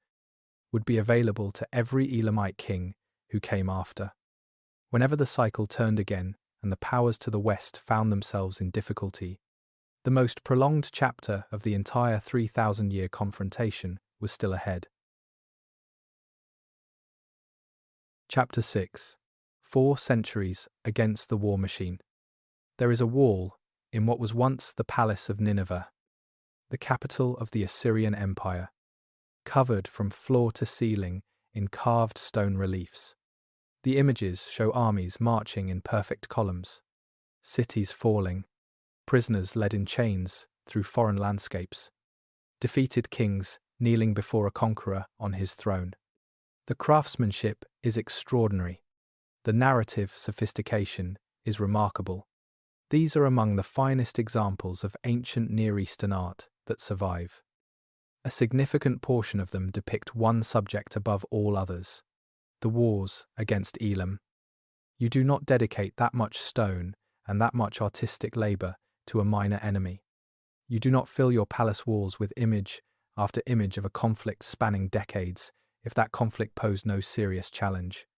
would be available to every Elamite king who came after. Whenever the cycle turned again and the powers to the west found themselves in difficulty, the most prolonged chapter of the entire 3,000-year confrontation was still ahead. Chapter 6. 4 centuries against the war machine. There is a wall in what was once the palace of Nineveh, the capital of the Assyrian Empire, covered from floor to ceiling in carved stone reliefs. The images show armies marching in perfect columns, cities falling, prisoners led in chains through foreign landscapes, defeated kings kneeling before a conqueror on his throne. The craftsmanship is extraordinary. The narrative sophistication is remarkable. These are among the finest examples of ancient Near Eastern art that survive. A significant portion of them depict one subject above all others: the wars against Elam. You do not dedicate that much stone and that much artistic labor to a minor enemy. You do not fill your palace walls with image after image of a conflict spanning decades if that conflict posed no serious challenge.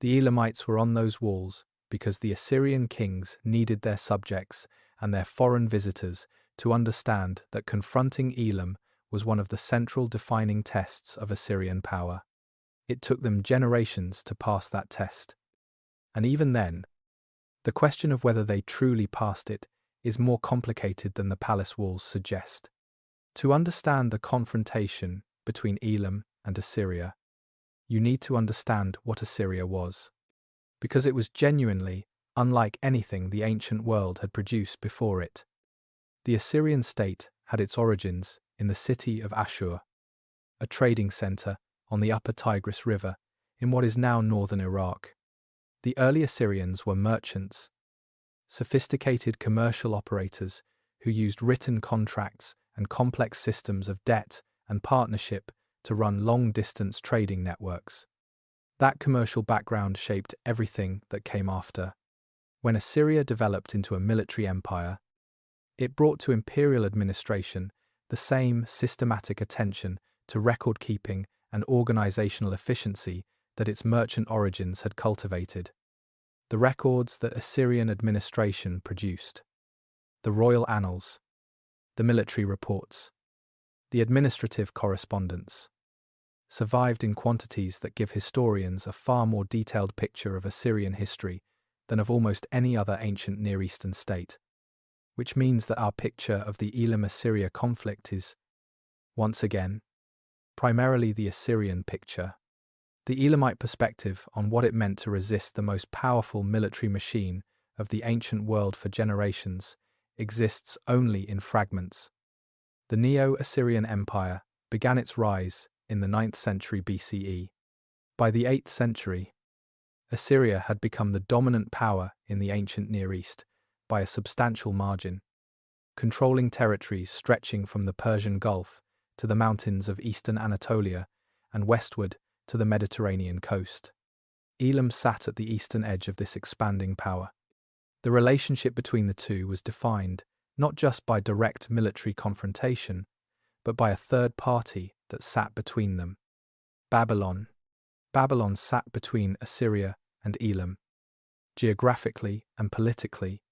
The Elamites were on those walls because the Assyrian kings needed their subjects and their foreign visitors to understand that confronting Elam was one of the central defining tests of Assyrian power. It took them generations to pass that test. And even then, the question of whether they truly passed it is more complicated than the palace walls suggest. To understand the confrontation between Elam and Assyria, you need to understand what Assyria was, because it was genuinely unlike anything the ancient world had produced before it. The Assyrian state had its origins in the city of Ashur, a trading center on the upper Tigris River in what is now northern Iraq. The early Assyrians were merchants, sophisticated commercial operators who used written contracts and complex systems of debt and partnership to run long-distance trading networks. That commercial background shaped everything that came after. When Assyria developed into a military empire, it brought to imperial administration the same systematic attention to record-keeping and organizational efficiency that its merchant origins had cultivated. The records that Assyrian administration produced, the royal annals, the military reports, the administrative correspondence, survived in quantities that give historians a far more detailed picture of Assyrian history than of almost any other ancient Near Eastern state, which means that our picture of the Elam-Assyria conflict is, once again, primarily the Assyrian picture. The Elamite perspective on what it meant to resist the most powerful military machine of the ancient world for generations exists only in fragments. The Neo-Assyrian Empire began its rise in the 9th century BCE. By the 8th century, Assyria had become the dominant power in the ancient Near East by a substantial margin, controlling territories stretching from the Persian Gulf to the mountains of eastern Anatolia and westward to the Mediterranean coast. Elam sat at the eastern edge of this expanding power. The relationship between the two was defined not just by direct military confrontation, but by a third party that sat between them: Babylon. Babylon sat between Assyria and Elam. Geographically and politically,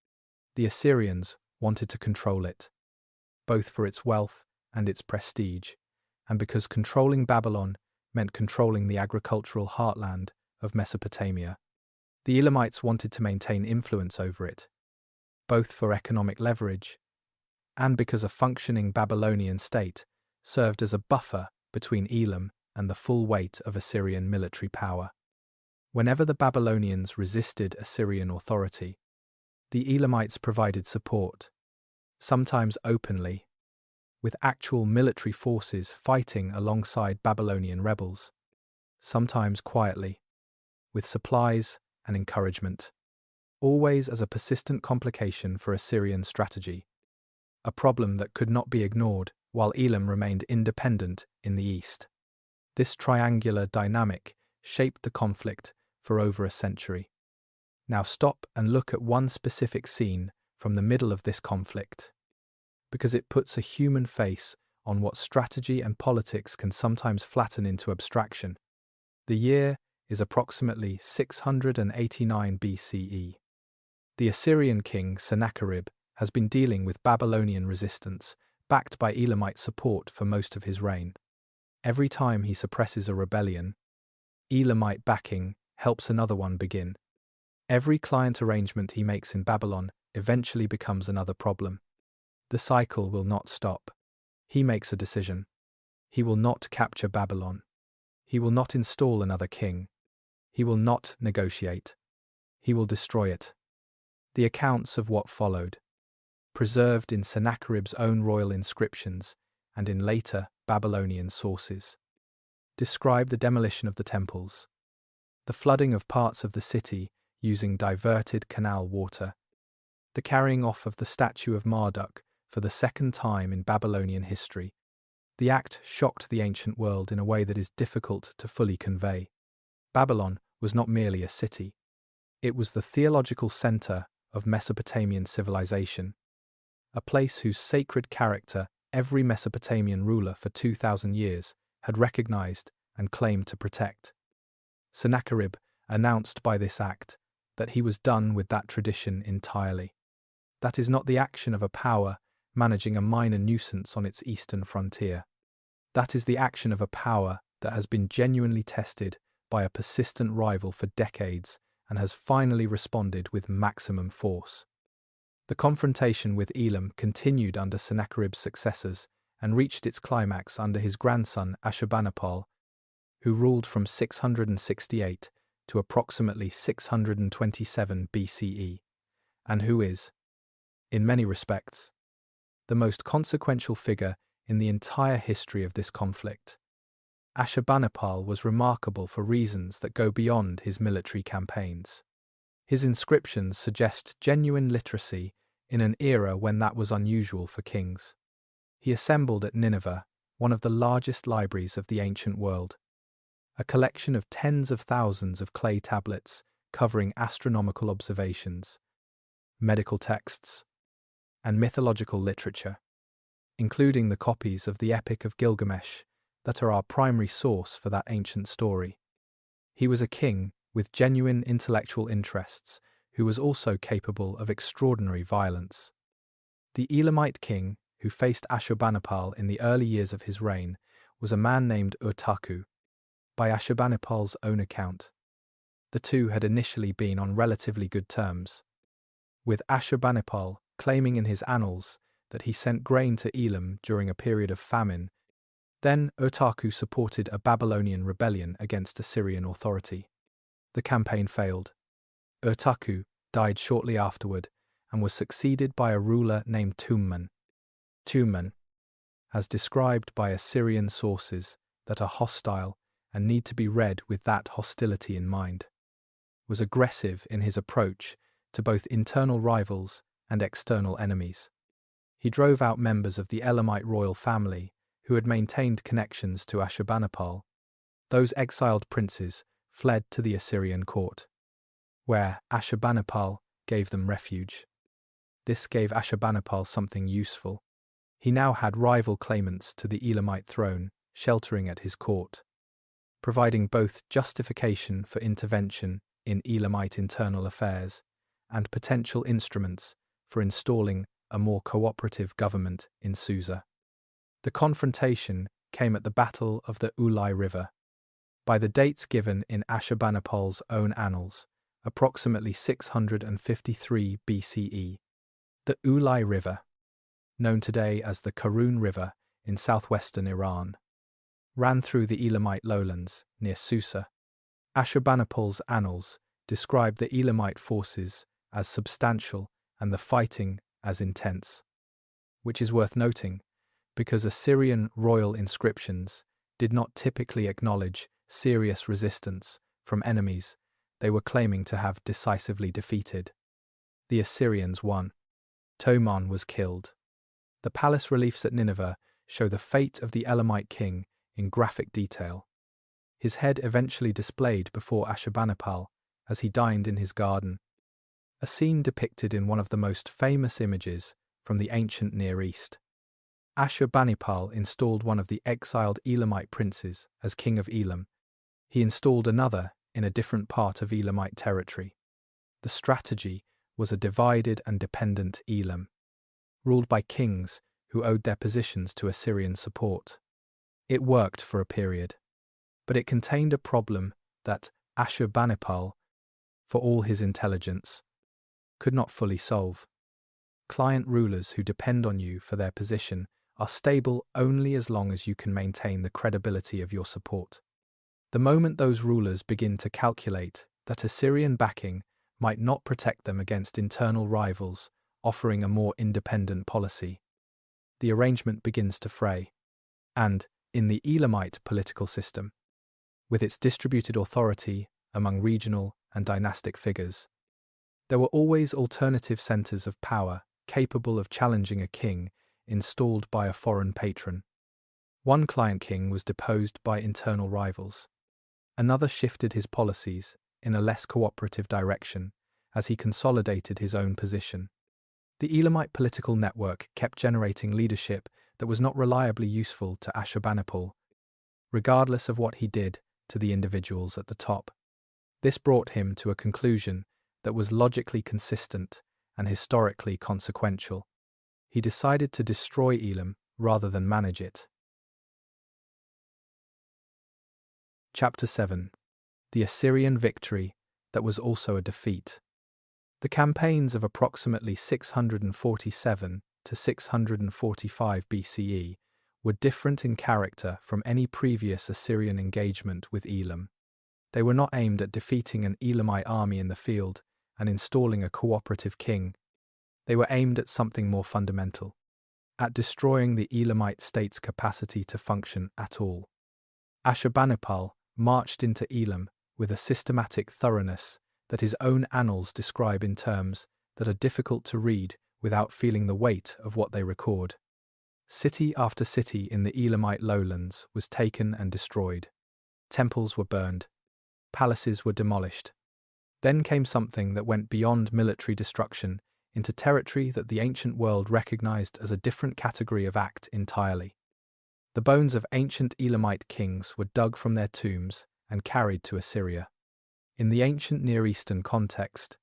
the Assyrians wanted to control it, both for its wealth and its prestige, and because controlling Babylon meant controlling the agricultural heartland of Mesopotamia. The Elamites wanted to maintain influence over it, both for economic leverage and because a functioning Babylonian state served as a buffer between Elam and the full weight of Assyrian military power. Whenever the Babylonians resisted Assyrian authority, the Elamites provided support, sometimes openly, with actual military forces fighting alongside Babylonian rebels, sometimes quietly, with supplies and encouragement, always as a persistent complication for Assyrian strategy, a problem that could not be ignored while Elam remained independent in the east. This triangular dynamic shaped the conflict for over a century. Now stop and look at one specific scene from the middle of this conflict, because it puts a human face on what strategy and politics can sometimes flatten into abstraction. The year is approximately 689 BCE. The Assyrian king Sennacherib has been dealing with Babylonian resistance, backed by Elamite support for most of his reign. Every time he suppresses a rebellion, Elamite backing helps another one begin. Every client arrangement he makes in Babylon eventually becomes another problem. The cycle will not stop. He makes a decision. He will not capture Babylon. He will not install another king. He will not negotiate. He will destroy it. The accounts of what followed, preserved in Sennacherib's own royal inscriptions and in later Babylonian sources, describe the demolition of the temples, the flooding of parts of the city using diverted canal water, the carrying off of the statue of Marduk for the second time in Babylonian history. The act shocked the ancient world in a way that is difficult to fully convey. Babylon was not merely a city. It was the theological center of Mesopotamian civilization, a place whose sacred character every Mesopotamian ruler for 2,000 years had recognized and claimed to protect. Sennacherib announced by this act that he was done with that tradition entirely. That is not the action of a power managing a minor nuisance on its eastern frontier. That is the action of a power that has been genuinely tested by a persistent rival for decades and has finally responded with maximum force. The confrontation with Elam continued under Sennacherib's successors and reached its climax under his grandson Ashurbanipal, who ruled from 668 to approximately 627 BCE, and who is, in many respects, the most consequential figure in the entire history of this conflict. Ashurbanipal was remarkable for reasons that go beyond his military campaigns. His inscriptions suggest genuine literacy in an era when that was unusual for kings. He assembled at Nineveh one of the largest libraries of the ancient world, a collection of tens of thousands of clay tablets covering astronomical observations, medical texts, and mythological literature, including the copies of the Epic of Gilgamesh that are our primary source for that ancient story. He was a king with genuine intellectual interests who was also capable of extraordinary violence. The Elamite king who faced Ashurbanipal in the early years of his reign was a man named Urtaku. By Ashurbanipal's own account, the two had initially been on relatively good terms, with Ashurbanipal claiming in his annals that he sent grain to Elam during a period of famine. Then Urtaku supported a Babylonian rebellion against Assyrian authority. The campaign failed. Urtaku died shortly afterward and was succeeded by a ruler named Tumman. Tumman, as described by Assyrian sources that are hostile and need to be read with that hostility in mind, was aggressive in his approach to both internal rivals and external enemies. He drove out members of the Elamite royal family who had maintained connections to Ashurbanipal. Those exiled princes fled to the Assyrian court, where Ashurbanipal gave them refuge. This gave Ashurbanipal something useful. He now had rival claimants to the Elamite throne sheltering at his court, providing both justification for intervention in Elamite internal affairs and potential instruments for installing a more cooperative government in Susa. The confrontation came at the Battle of the Ulai River. By the dates given in Ashurbanipal's own annals, approximately 653 BCE. The Ulai River, known today as the Karun River in southwestern Iran, ran through the Elamite lowlands near Susa. Ashurbanipal's annals describe the Elamite forces as substantial and the fighting as intense, which is worth noting because Assyrian royal inscriptions did not typically acknowledge serious resistance from enemies they were claiming to have decisively defeated. The Assyrians won. Toman was killed. The palace reliefs at Nineveh show the fate of the Elamite king in graphic detail. His head eventually displayed before Ashurbanipal as he dined in his garden, a scene depicted in one of the most famous images from the ancient Near East. Ashurbanipal installed one of the exiled Elamite princes as king of Elam. He installed another in a different part of Elamite territory. The strategy was a divided and dependent Elam, ruled by kings who owed their positions to Assyrian support. It worked for a period, but it contained a problem that Ashurbanipal, for all his intelligence, could not fully solve. Client rulers who depend on you for their position are stable only as long as you can maintain the credibility of your support. The moment those rulers begin to calculate that Assyrian backing might not protect them against internal rivals offering a more independent policy, the arrangement begins to fray. And, in the Elamite political system, with its distributed authority among regional and dynastic figures, there were always alternative centers of power capable of challenging a king installed by a foreign patron. One client king was deposed by internal rivals. Another shifted his policies in a less cooperative direction as he consolidated his own position. The Elamite political network kept generating leadership that was not reliably useful to Ashurbanipal, regardless of what he did to the individuals at the top. This brought him to a conclusion that was logically consistent and historically consequential. He decided to destroy Elam rather than manage it. Chapter 7. The Assyrian Victory that was also a defeat. The campaigns of approximately 647 to 645 BCE were different in character from any previous Assyrian engagement with Elam. They were not aimed at defeating an Elamite army in the field and installing a cooperative king. They were aimed at something more fundamental, at destroying the Elamite state's capacity to function at all. Ashurbanipal marched into Elam with a systematic thoroughness that his own annals describe in terms that are difficult to read without feeling the weight of what they record. City after city in the Elamite lowlands was taken and destroyed. Temples were burned. Palaces were demolished. Then came something that went beyond military destruction into territory that the ancient world recognized as a different category of act entirely. The bones of ancient Elamite kings were dug from their tombs and carried to Assyria. In the ancient Near Eastern context,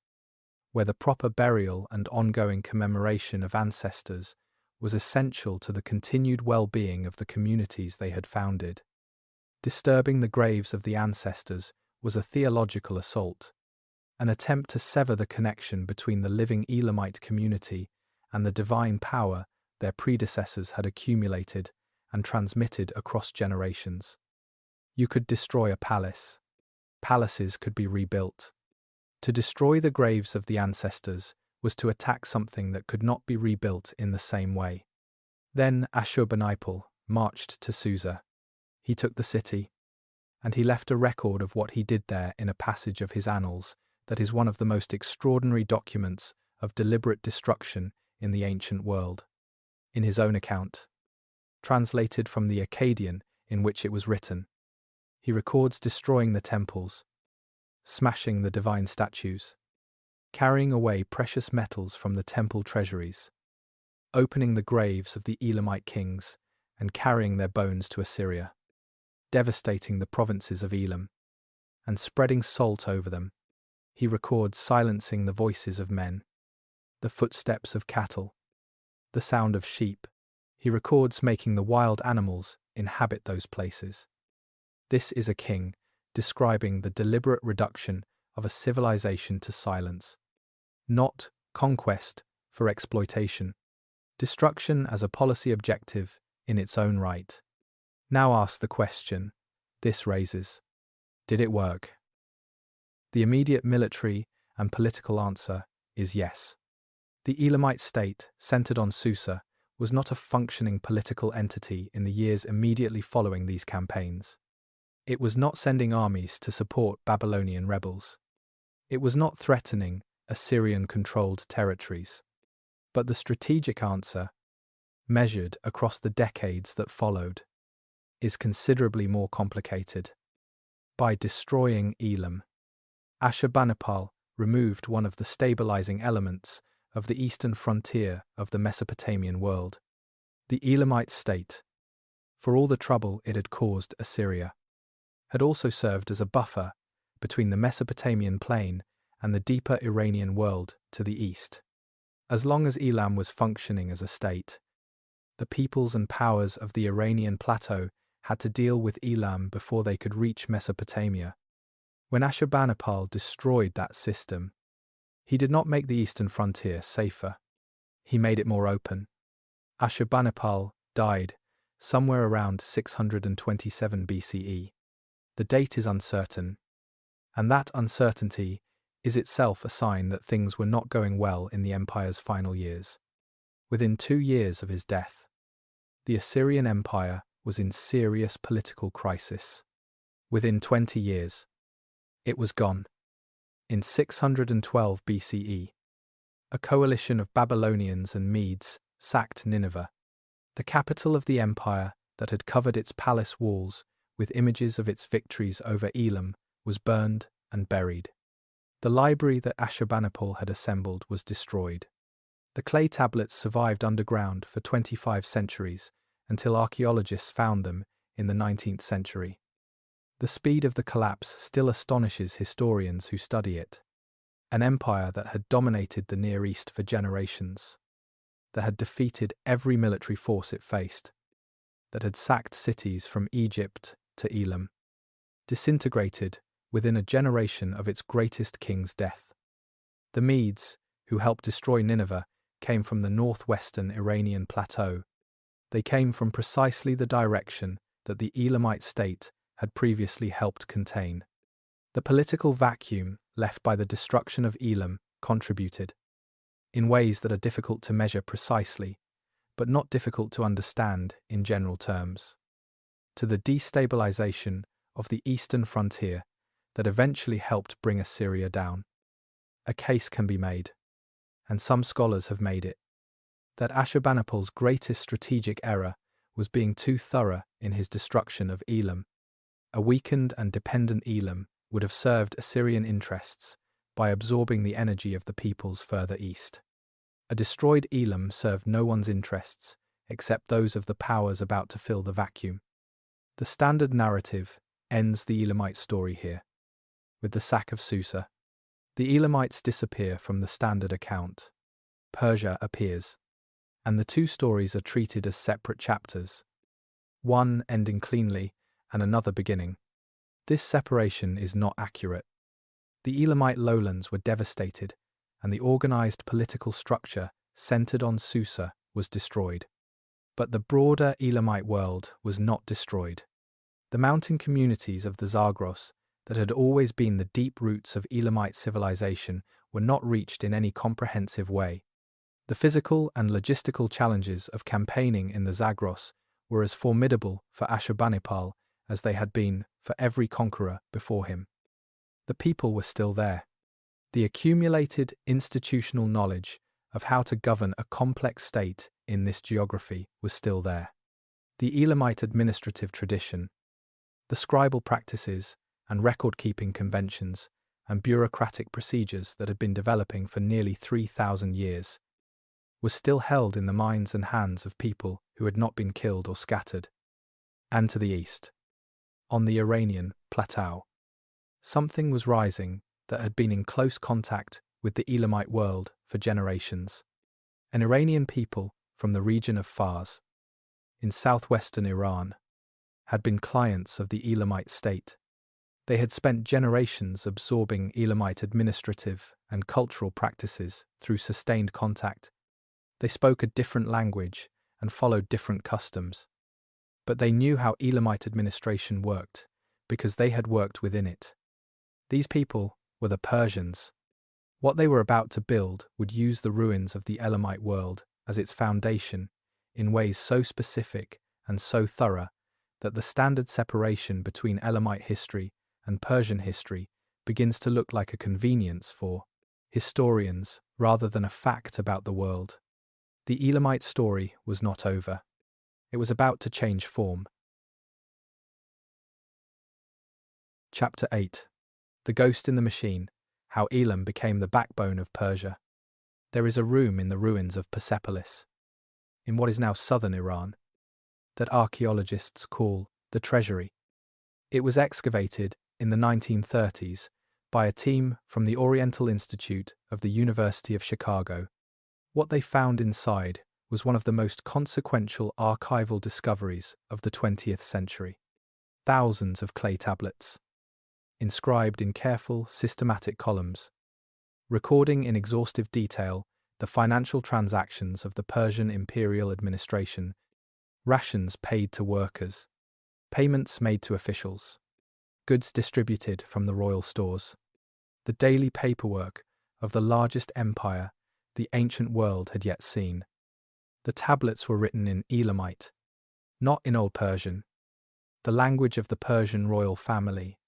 where the proper burial and ongoing commemoration of ancestors was essential to the continued well-being of the communities they had founded, disturbing the graves of the ancestors was a theological assault, an attempt to sever the connection between the living Elamite community and the divine power their predecessors had accumulated and transmitted across generations. You could destroy a palace. Palaces could be rebuilt. To destroy the graves of the ancestors was to attack something that could not be rebuilt in the same way. Then Ashurbanipal marched to Susa. He took the city, and he left a record of what he did there in a passage of his annals that is one of the most extraordinary documents of deliberate destruction in the ancient world. In his own account, translated from the Akkadian in which it was written, he records destroying the temples, smashing the divine statues, carrying away precious metals from the temple treasuries, opening the graves of the Elamite kings and carrying their bones to Assyria, devastating the provinces of Elam, and spreading salt over them. He records silencing the voices of men, the footsteps of cattle, the sound of sheep. He records making the wild animals inhabit those places. This is a king describing the deliberate reduction of a civilization to silence, not conquest for exploitation, destruction as a policy objective in its own right. Now ask the question this raises: did it work? The immediate military and political answer is yes. The Elamite state, centered on Susa, was not a functioning political entity in the years immediately following these campaigns. It was not sending armies to support Babylonian rebels. It was not threatening Assyrian-controlled territories. But the strategic answer, measured across the decades that followed, is considerably more complicated. By destroying Elam, Ashurbanipal removed one of the stabilizing elements of the eastern frontier of the Mesopotamian world, the Elamite state. For all the trouble it had caused Assyria, had also served as a buffer between the Mesopotamian plain and the deeper Iranian world to the east. As long as Elam was functioning as a state, the peoples and powers of the Iranian plateau had to deal with Elam before they could reach Mesopotamia. When Ashurbanipal destroyed that system, he did not make the eastern frontier safer. He made it more open. Ashurbanipal died somewhere around 627 BCE. The date is uncertain, and that uncertainty is itself a sign that things were not going well in the empire's final years. Within 2 years of his death, the Assyrian Empire was in serious political crisis. Within 20 years, it was gone. In 612 BCE, a coalition of Babylonians and Medes sacked Nineveh, the capital of the empire that had covered its palace walls with images of its victories over Elam was burned and buried. The library that Ashurbanipal had assembled was destroyed. The clay tablets survived underground for 25 centuries until archaeologists found them in the 19th century. The speed of the collapse still astonishes historians who study it. An empire that had dominated the Near East for generations, that had defeated every military force it faced, that had sacked cities from Egypt to Elam, disintegrated within a generation of its greatest king's death. The Medes, who helped destroy Nineveh, came from the northwestern Iranian plateau. They came from precisely the direction that the Elamite state had previously helped contain. The political vacuum left by the destruction of Elam contributed, in ways that are difficult to measure precisely, but not difficult to understand in general terms, to the destabilization of the eastern frontier that eventually helped bring Assyria down. A case can be made, and some scholars have made it, that Ashurbanipal's greatest strategic error was being too thorough in his destruction of Elam. A weakened and dependent Elam would have served Assyrian interests by absorbing the energy of the peoples further east. A destroyed Elam served no one's interests except those of the powers about to fill the vacuum. The standard narrative ends the Elamite story here. With the sack of Susa, the Elamites disappear from the standard account. Persia appears, and the 2 stories are treated as separate chapters, one ending cleanly and another beginning. This separation is not accurate. The Elamite lowlands were devastated, and the organized political structure centered on Susa was destroyed. But the broader Elamite world was not destroyed. The mountain communities of the Zagros, that had always been the deep roots of Elamite civilization, were not reached in any comprehensive way. The physical and logistical challenges of campaigning in the Zagros were as formidable for Ashurbanipal as they had been for every conqueror before him. The people were still there. The accumulated institutional knowledge of how to govern a complex state in this geography was still there. The Elamite administrative tradition, the scribal practices and record-keeping conventions and bureaucratic procedures that had been developing for nearly 3,000 years, was still held in the minds and hands of people who had not been killed or scattered. And to the east, on the Iranian plateau, something was rising that had been in close contact with the Elamite world for generations. An Iranian people from the region of Fars, in southwestern Iran, had been clients of the Elamite state. They had spent generations absorbing Elamite administrative and cultural practices through sustained contact. They spoke a different language and followed different customs. But they knew how Elamite administration worked because they had worked within it. These people were the Persians. What they were about to build would use the ruins of the Elamite world as its foundation in ways so specific and so thorough that the standard separation between Elamite history and Persian history begins to look like a convenience for historians rather than a fact about the world. The Elamite story was not over. It was about to change form. Chapter 8. The Ghost in the Machine, how Elam became the backbone of Persia. There is a room in the ruins of Persepolis, in what is now southern Iran, that archaeologists call the Treasury. It was excavated in the 1930s by a team from the Oriental Institute of the University of Chicago. What they found inside was one of the most consequential archival discoveries of the 20th century. Thousands of clay tablets, inscribed in careful, systematic columns, recording in exhaustive detail the financial transactions of the Persian imperial administration, rations paid to workers, payments made to officials, goods distributed from the royal stores, the daily paperwork of the largest empire the ancient world had yet seen. The tablets were written in Elamite, not in Old Persian, the language of the Persian royal family,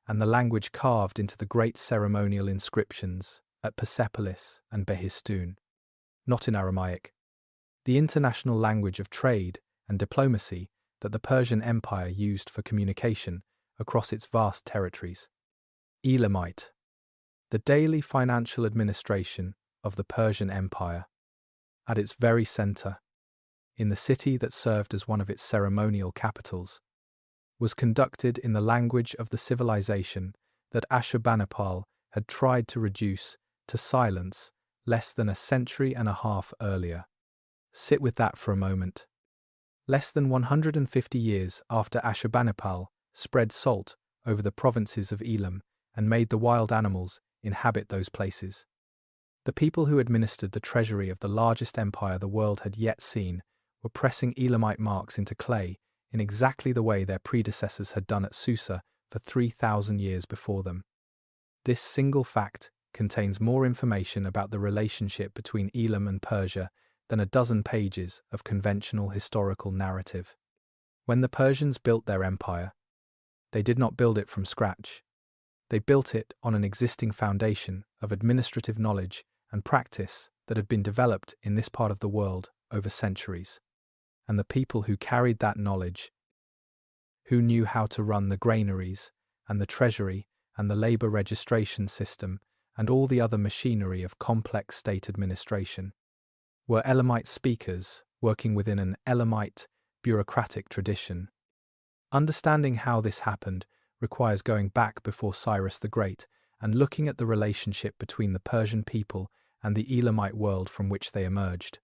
and the language carved into the great ceremonial inscriptions at Persepolis and Behistun, not in Aramaic, the international language of trade and diplomacy that the Persian Empire used for communication across its vast territories. Elamite, the daily financial administration of the Persian Empire. At its very center, in the city that served as one of its ceremonial capitals, was conducted in the language of the civilization that Ashurbanipal had tried to reduce to silence less than a century and a half earlier. Sit with that for a moment. Less than 150 years after Ashurbanipal spread salt over the provinces of Elam and made the wild animals inhabit those places, the people who administered the treasury of the largest empire the world had yet seen were pressing Elamite marks into clay in exactly the way their predecessors had done at Susa for 3,000 years before them. This single fact contains more information about the relationship between Elam and Persia than a dozen pages of conventional historical narrative. When the Persians built their empire, they did not build it from scratch. They built it on an existing foundation of administrative knowledge and practice that had been developed in this part of the world over centuries. And the people who carried that knowledge, who knew how to run the granaries and the treasury and the labor registration system and all the other machinery of complex state administration, were Elamite speakers working within an Elamite bureaucratic tradition. Understanding how this happened requires going back before Cyrus the Great and looking at the relationship between the Persian people and the Elamite world from which they emerged.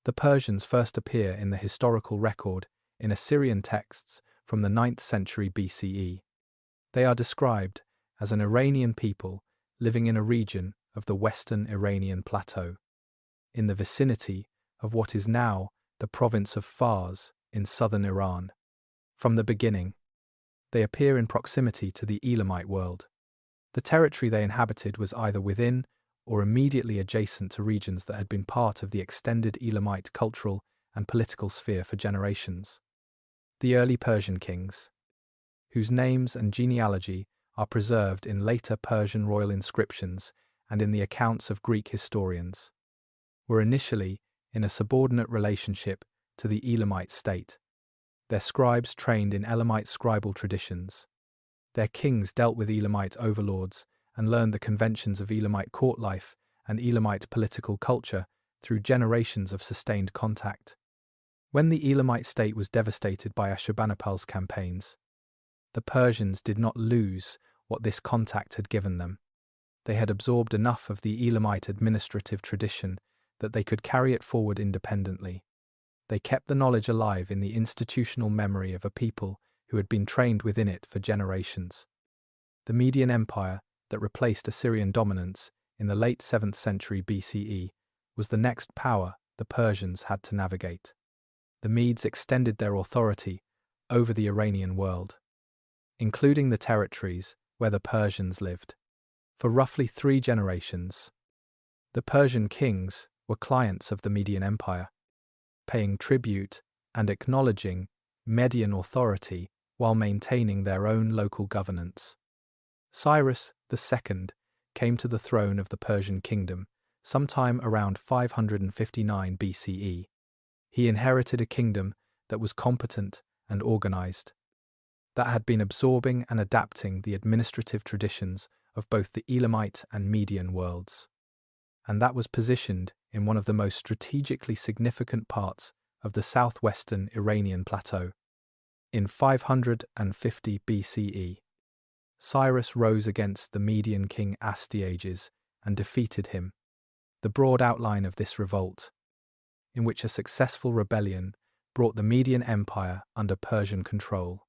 The Persians first appear in the historical record in Assyrian texts from the 9th century BCE. They are described as an Iranian people living in a region of the western Iranian plateau, in the vicinity of what is now the province of Fars in southern Iran. From the beginning, they appear in proximity to the Elamite world. The territory they inhabited was either within or immediately adjacent to regions that had been part of the extended Elamite cultural and political sphere for generations. The early Persian kings, whose names and genealogy are preserved in later Persian royal inscriptions and in the accounts of Greek historians, were initially in a subordinate relationship to the Elamite state. Their scribes trained in Elamite scribal traditions. Their kings dealt with Elamite overlords and learned the conventions of Elamite court life and Elamite political culture through generations of sustained contact. When the Elamite state was devastated by Ashurbanipal's campaigns, the Persians did not lose what this contact had given them. They had absorbed enough of the Elamite administrative tradition that they could carry it forward independently. They kept the knowledge alive in the institutional memory of a people who had been trained within it for generations. The Median Empire that replaced Assyrian dominance in the late 7th century BCE was the next power the Persians had to navigate. The Medes extended their authority over the Iranian world, including the territories where the Persians lived. For roughly 3 generations, the Persian kings were clients of the Median Empire, paying tribute and acknowledging Median authority while maintaining their own local governance. Cyrus II came to the throne of the Persian kingdom sometime around 559 BCE. He inherited a kingdom that was competent and organized, that had been absorbing and adapting the administrative traditions of both the Elamite and Median worlds, and that was positioned in one of the most strategically significant parts of the southwestern Iranian plateau. In 550 BCE, Cyrus rose against the Median king Astyages and defeated him. The broad outline of this revolt, in which a successful rebellion brought the Median Empire under Persian control,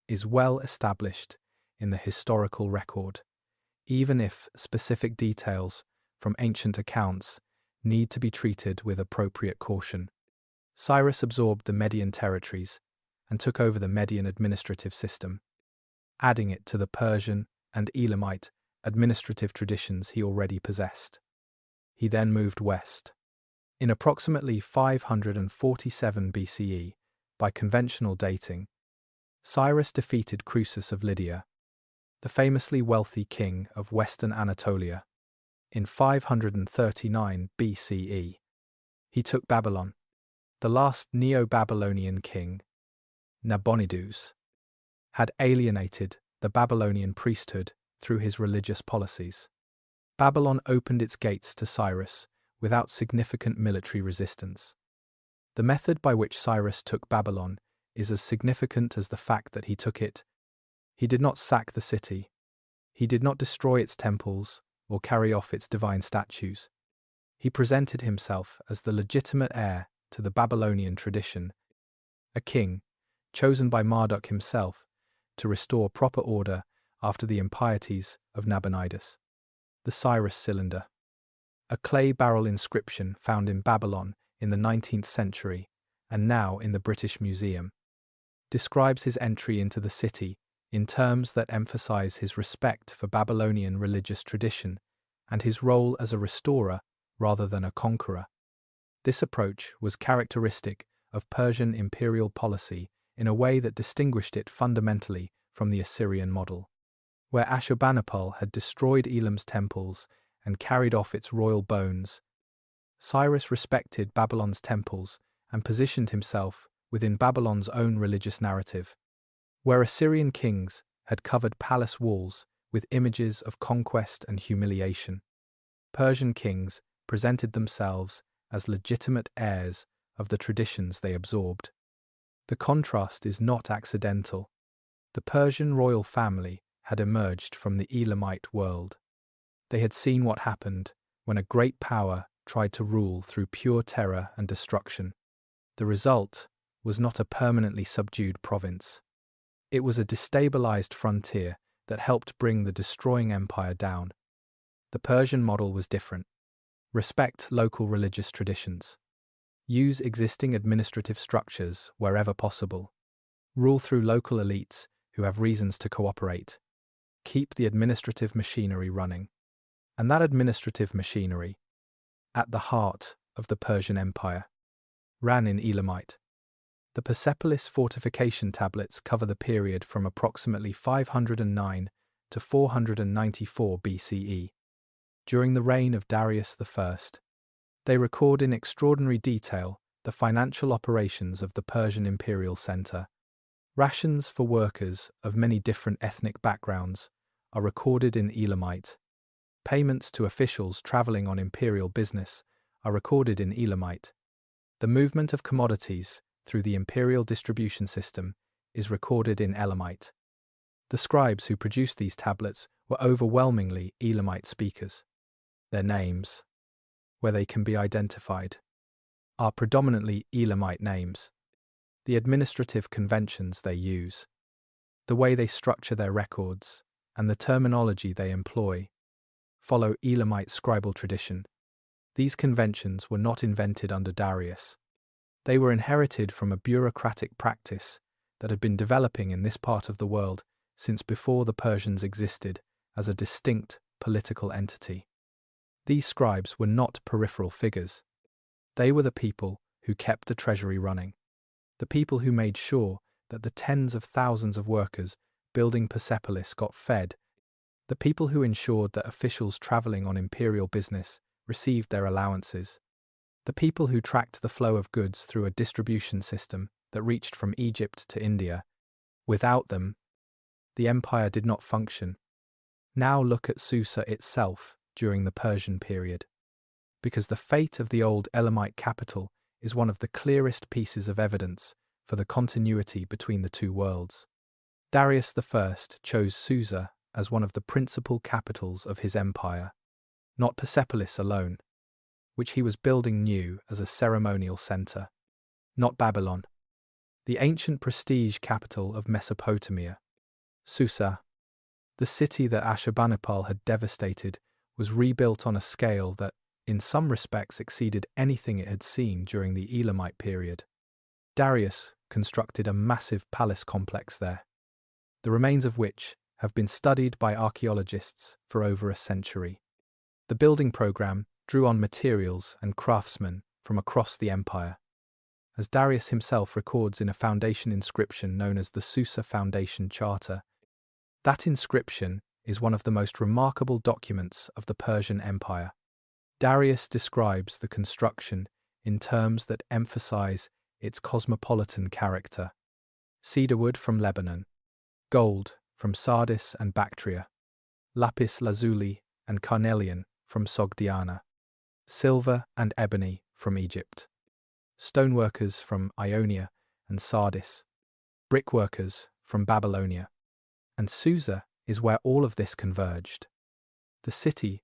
is well established in the historical record, even if specific details from ancient accounts need to be treated with appropriate caution. Cyrus absorbed the Median territories and took over the Median administrative system, adding it to the Persian and Elamite administrative traditions he already possessed. He then moved west. In approximately 547 BCE, by conventional dating, Cyrus defeated Croesus of Lydia, the famously wealthy king of western Anatolia. In 539 BCE, he took Babylon. The last Neo-Babylonian king, Nabonidus, had alienated the Babylonian priesthood through his religious policies. Babylon opened its gates to Cyrus without significant military resistance. The method by which Cyrus took Babylon is as significant as the fact that he took it. He did not sack the city. He did not destroy its temples or carry off its divine statues. He presented himself as the legitimate heir to the Babylonian tradition, a king chosen by Marduk himself to restore proper order after the impieties of Nabonidus. The Cyrus cylinder, a clay barrel inscription found in Babylon in the 19th century and now in the British Museum, describes his entry into the city in terms that emphasize his respect for Babylonian religious tradition and his role as a restorer rather than a conqueror. This approach was characteristic of Persian imperial policy in a way that distinguished it fundamentally from the Assyrian model, where Ashurbanipal had destroyed Elam's temples and carried off its royal bones. Cyrus respected Babylon's temples and positioned himself within Babylon's own religious narrative. Where Assyrian kings had covered palace walls with images of conquest and humiliation, Persian kings presented themselves as legitimate heirs of the traditions they absorbed. The contrast is not accidental. The Persian royal family had emerged from the Elamite world. They had seen what happened when a great power tried to rule through pure terror and destruction. The result was not a permanently subdued province. It was a destabilized frontier that helped bring the destroying empire down. The Persian model was different. Respect local religious traditions. Use existing administrative structures wherever possible. Rule through local elites who have reasons to cooperate. Keep the administrative machinery running. And that administrative machinery, at the heart of the Persian Empire, ran in Elamite. The Persepolis fortification tablets cover the period from approximately 509 to 494 BCE. During the reign of Darius I, they record in extraordinary detail the financial operations of the Persian imperial center. Rations for workers of many different ethnic backgrounds are recorded in Elamite. Payments to officials traveling on imperial business are recorded in Elamite. The movement of commodities through the imperial distribution system is recorded in Elamite. The scribes who produced these tablets were overwhelmingly Elamite speakers. Their names, where they can be identified, are predominantly Elamite names. The administrative conventions they use, the way they structure their records, and the terminology they employ follow Elamite scribal tradition. These conventions were not invented under Darius. They were inherited from a bureaucratic practice that had been developing in this part of the world since before the Persians existed as a distinct political entity. These scribes were not peripheral figures. They were the people who kept the treasury running, the people who made sure that the tens of thousands of workers building Persepolis got fed, the people who ensured that officials traveling on imperial business received their allowances, the people who tracked the flow of goods through a distribution system that reached from Egypt to India. Without them, the empire did not function. Now look at Susa itself during the Persian period, because the fate of the old Elamite capital is one of the clearest pieces of evidence for the continuity between the two worlds. Darius I chose Susa as one of the principal capitals of his empire, not Persepolis alone, which he was building new as a ceremonial center, not Babylon, the ancient prestige capital of Mesopotamia. Susa, the city that Ashurbanipal had devastated, was rebuilt on a scale that, in some respects, exceeded anything it had seen during the Elamite period. Darius constructed a massive palace complex there, the remains of which have been studied by archaeologists for over a century. The building program drew on materials and craftsmen from across the empire, as Darius himself records in a foundation inscription known as the Susa Foundation Charter. That inscription is one of the most remarkable documents of the Persian Empire. Darius describes the construction in terms that emphasize its cosmopolitan character. Cedarwood from Lebanon, gold from Sardis and Bactria, lapis lazuli and carnelian from Sogdiana, silver and ebony from Egypt, stoneworkers from Ionia and Sardis, brickworkers from Babylonia. And Susa is where all of this converged. The city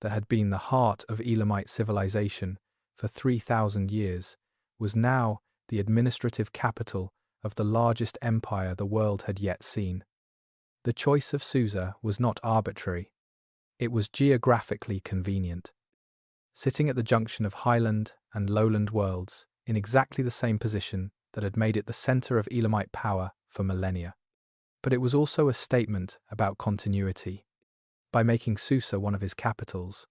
that had been the heart of Elamite civilization for 3,000 years was now the administrative capital of the largest empire the world had yet seen. The choice of Susa was not arbitrary. It was geographically convenient, sitting at the junction of highland and lowland worlds in exactly the same position that had made it the center of Elamite power for millennia. But it was also a statement about continuity. By making Susa one of his capitals,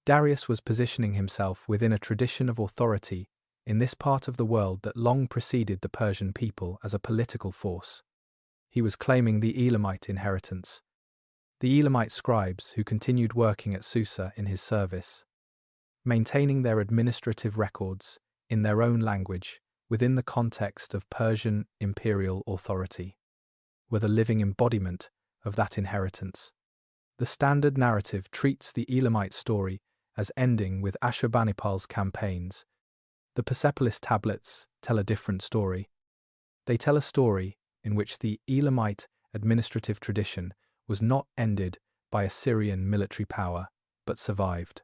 Darius was positioning himself within a tradition of authority in this part of the world that long preceded the Persian people as a political force. He was claiming the Elamite inheritance, the Elamite scribes who continued working at Susa in his service, maintaining their administrative records in their own language within the context of Persian imperial authority, were the living embodiment of that inheritance. The standard narrative treats the Elamite story as ending with Ashurbanipal's campaigns. The Persepolis tablets tell a different story. They tell a story in which the Elamite administrative tradition was not ended by Assyrian military power, but survived,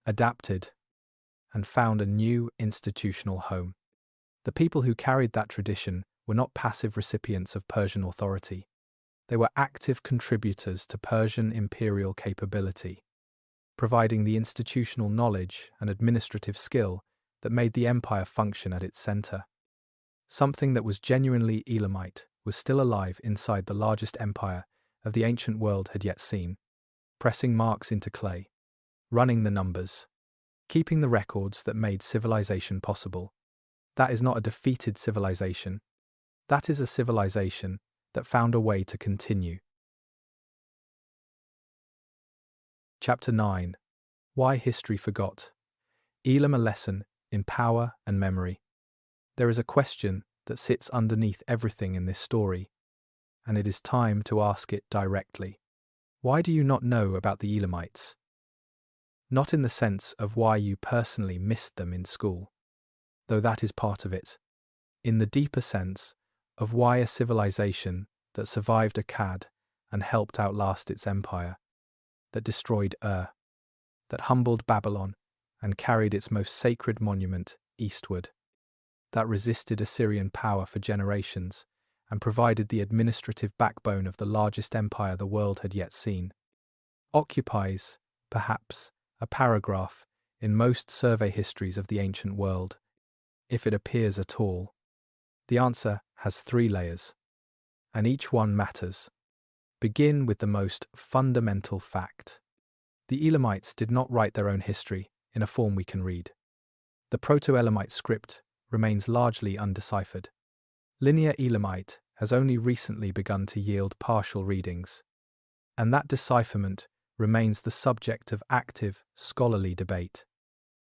adapted, and found a new institutional home. The people who carried that tradition were not passive recipients of Persian authority. They were active contributors to Persian imperial capability, providing the institutional knowledge and administrative skill that made the empire function at its center. Something that was genuinely Elamite was still alive inside the largest empire of the ancient world had yet seen, pressing marks into clay, running the numbers, keeping the records that made civilization possible. That is not a defeated civilization. That is a civilization that found a way to continue. Chapter 9. Why History Forgot. Elam, a lesson in power and memory. There is a question that sits underneath everything in this story, and it is time to ask it directly. Why do you not know about the Elamites? Not in the sense of why you personally missed them in school, though that is part of it. In the deeper sense of why a civilization that survived Akkad and helped outlast its empire, that destroyed Ur, that humbled Babylon and carried its most sacred monument eastward, that resisted Assyrian power for generations and provided the administrative backbone of the largest empire the world had yet seen, occupies, perhaps, a paragraph in most survey histories of the ancient world, if it appears at all. The answer has 3 layers, and each one matters. Begin with the most fundamental fact. The Elamites did not write their own history in a form we can read. The Proto-Elamite script remains largely undeciphered. Linear Elamite has only recently begun to yield partial readings, and that decipherment remains the subject of active, scholarly debate.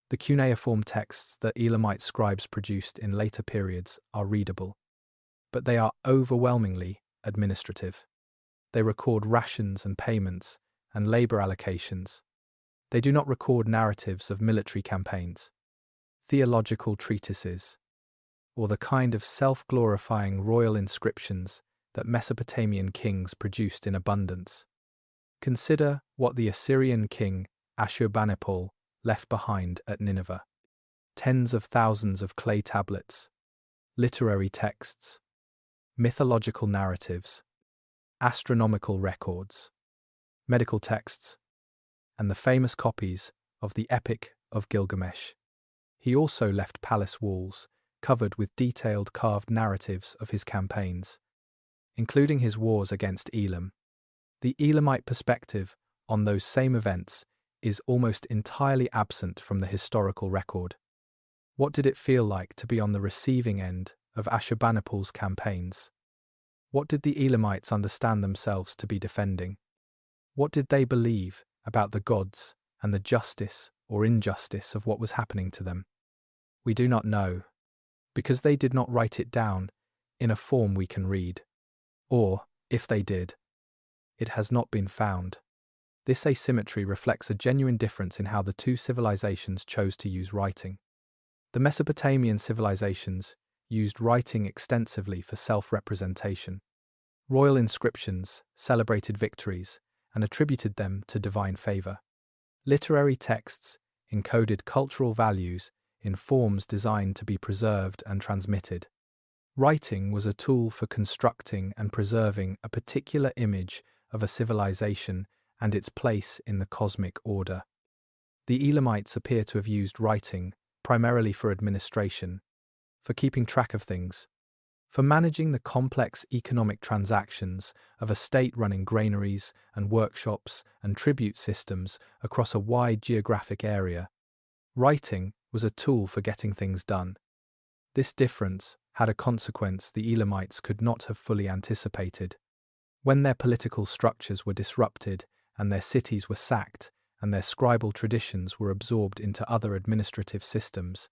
The cuneiform texts that Elamite scribes produced in later periods are readable, but they are overwhelmingly administrative. They record rations and payments and labor allocations. They do not record narratives of military campaigns, theological treatises, or the kind of self-glorifying royal inscriptions that Mesopotamian kings produced in abundance. Consider what the Assyrian king Ashurbanipal left behind at Nineveh. Tens of thousands of clay tablets, literary texts, mythological narratives, astronomical records, medical texts, and the famous copies of the Epic of Gilgamesh. He also left palace walls covered with detailed carved narratives of his campaigns, including his wars against Elam. The Elamite perspective on those same events is almost entirely absent from the historical record. What did it feel like to be on the receiving end of Ashurbanipal's campaigns? What did the Elamites understand themselves to be defending? What did they believe about the gods and the justice or injustice of what was happening to them? We do not know, because they did not write it down in a form we can read. Or, if they did, it has not been found. This asymmetry reflects a genuine difference in how the two civilizations chose to use writing. The Mesopotamian civilizations used writing extensively for self-representation. Royal inscriptions celebrated victories and attributed them to divine favor. Literary texts encoded cultural values in forms designed to be preserved and transmitted. Writing was a tool for constructing and preserving a particular image of a civilization and its place in the cosmic order. The Elamites appear to have used writing primarily for administration, for keeping track of things, for managing the complex economic transactions of a state running granaries and workshops and tribute systems across a wide geographic area. Writing was a tool for getting things done. This difference had a consequence the Elamites could not have fully anticipated. When their political structures were disrupted and their cities were sacked and their scribal traditions were absorbed into other administrative systems,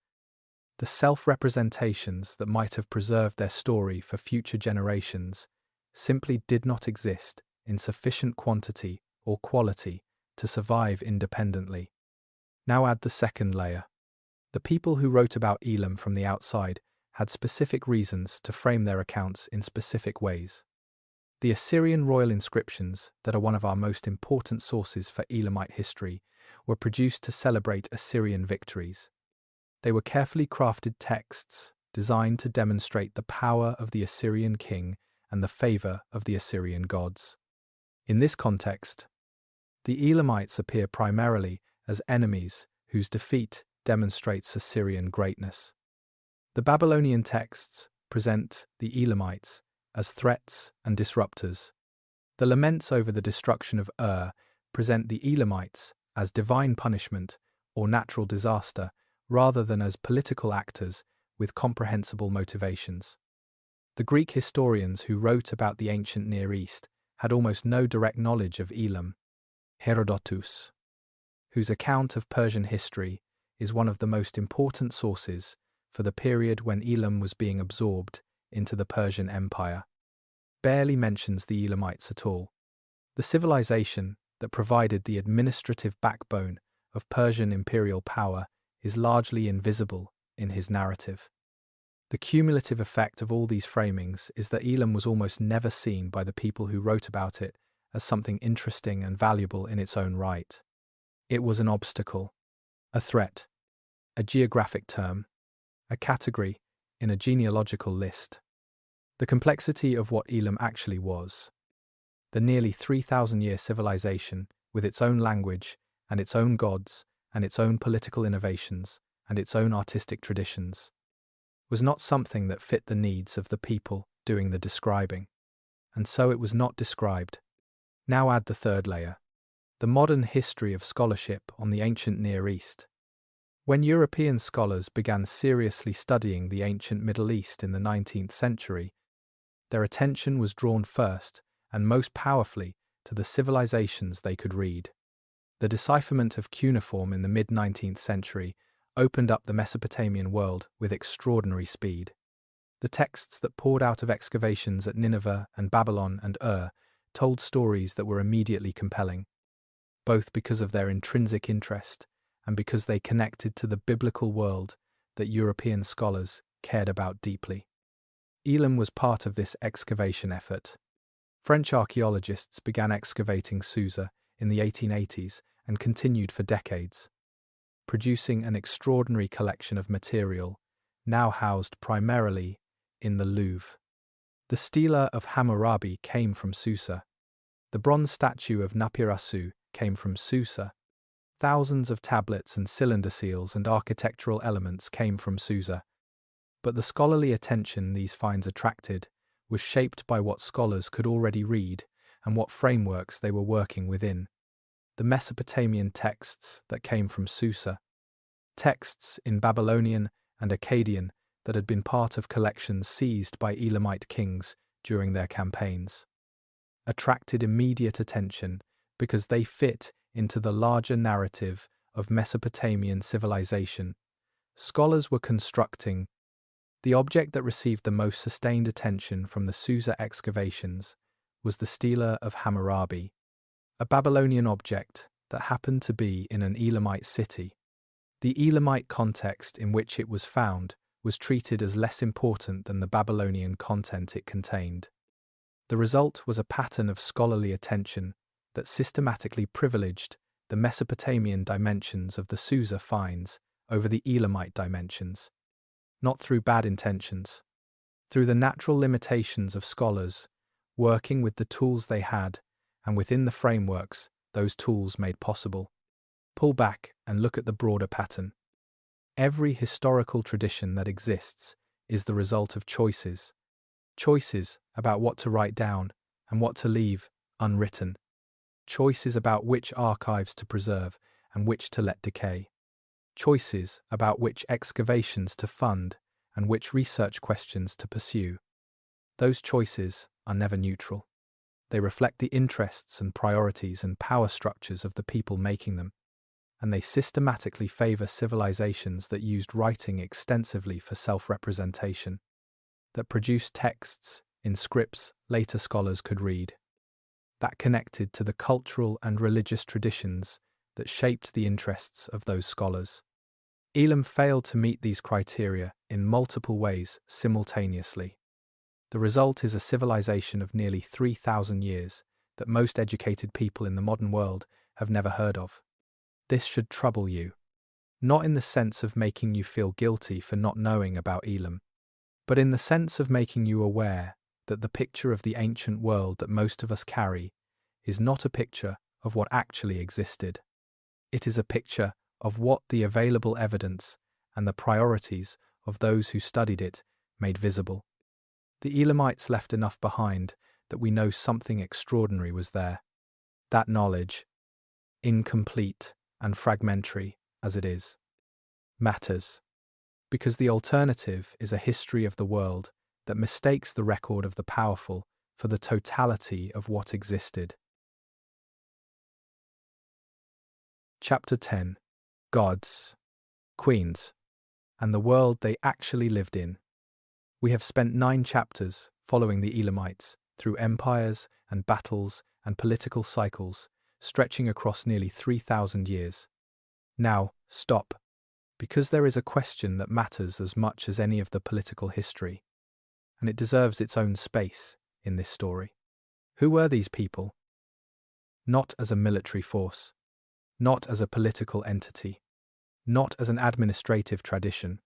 the self-representations that might have preserved their story for future generations simply did not exist in sufficient quantity or quality to survive independently. Now add the second layer. The people who wrote about Elam from the outside had specific reasons to frame their accounts in specific ways. The Assyrian royal inscriptions, that are one of our most important sources for Elamite history, were produced to celebrate Assyrian victories. They were carefully crafted texts designed to demonstrate the power of the Assyrian king and the favor of the Assyrian gods. In this context, the Elamites appear primarily as enemies whose defeat demonstrates Assyrian greatness. The Babylonian texts present the Elamites as threats and disruptors. The laments over the destruction of Ur present the Elamites as divine punishment or natural disaster rather than as political actors with comprehensible motivations. The Greek historians who wrote about the ancient Near East had almost no direct knowledge of Elam. Herodotus, whose account of Persian history is one of the most important sources for the period when Elam was being absorbed into the Persian Empire, barely mentions the Elamites at all. The civilization that provided the administrative backbone of Persian imperial power is largely invisible in his narrative. The cumulative effect of all these framings is that Elam was almost never seen by the people who wrote about it as something interesting and valuable in its own right. It was an obstacle, a threat, a geographic term, a category in a genealogical list. The complexity of what Elam actually was, the nearly 3,000-year civilization with its own language and its own gods and its own political innovations and its own artistic traditions, was not something that fit the needs of the people doing the describing, and so it was not described. Now add the third layer, the modern history of scholarship on the ancient Near East. When European scholars began seriously studying the ancient Middle East in the 19th century, their attention was drawn first and most powerfully to the civilizations they could read. The decipherment of cuneiform in the mid-19th century opened up the Mesopotamian world with extraordinary speed. The texts that poured out of excavations at Nineveh and Babylon and Ur told stories that were immediately compelling, both because of their intrinsic interest and because they connected to the biblical world that European scholars cared about deeply. Elam was part of this excavation effort. French archaeologists began excavating Susa in the 1880s and continued for decades, producing an extraordinary collection of material, now housed primarily in the Louvre. The Stele of Hammurabi came from Susa. The bronze statue of Napirasu came from Susa. Thousands of tablets and cylinder seals and architectural elements came from Susa. But the scholarly attention these finds attracted was shaped by what scholars could already read and what frameworks they were working within. The Mesopotamian texts that came from Susa, texts in Babylonian and Akkadian that had been part of collections seized by Elamite kings during their campaigns, attracted immediate attention because they fit into the larger narrative of Mesopotamian civilization. Scholars were constructing. The object that received the most sustained attention from the Susa excavations was the Stele of Hammurabi, a Babylonian object that happened to be in an Elamite city. The Elamite context in which it was found was treated as less important than the Babylonian content it contained. The result was a pattern of scholarly attention that systematically privileged the Mesopotamian dimensions of the Susa finds over the Elamite dimensions, not through bad intentions, through the natural limitations of scholars working with the tools they had and within the frameworks those tools made possible. Pull back and look at the broader pattern. Every historical tradition that exists is the result of choices. Choices about what to write down and what to leave unwritten. Choices about which archives to preserve and which to let decay. Choices about which excavations to fund and which research questions to pursue. Those choices are never neutral. They reflect the interests and priorities and power structures of the people making them, and they systematically favor civilizations that used writing extensively for self-representation, that produced texts in scripts later scholars could read, that connected to the cultural and religious traditions that shaped the interests of those scholars. Elam failed to meet these criteria in multiple ways simultaneously. The result is a civilization of nearly 3,000 years that most educated people in the modern world have never heard of. This should trouble you, not in the sense of making you feel guilty for not knowing about Elam, but in the sense of making you aware that the picture of the ancient world that most of us carry is not a picture of what actually existed. It is a picture of what the available evidence and the priorities of those who studied it made visible. The Elamites left enough behind that we know something extraordinary was there. That knowledge, incomplete and fragmentary as it is, matters, because the alternative is a history of the world that mistakes the record of the powerful for the totality of what existed. Chapter 10. Gods, Queens, and the world they actually lived in. We have spent 9 chapters following the Elamites through empires and battles and political cycles stretching across nearly 3,000 years. Now, stop, because there is a question that matters as much as any of the political history, and it deserves its own space in this story. Who were these people? Not as a military force, not as a political entity, not as an administrative tradition.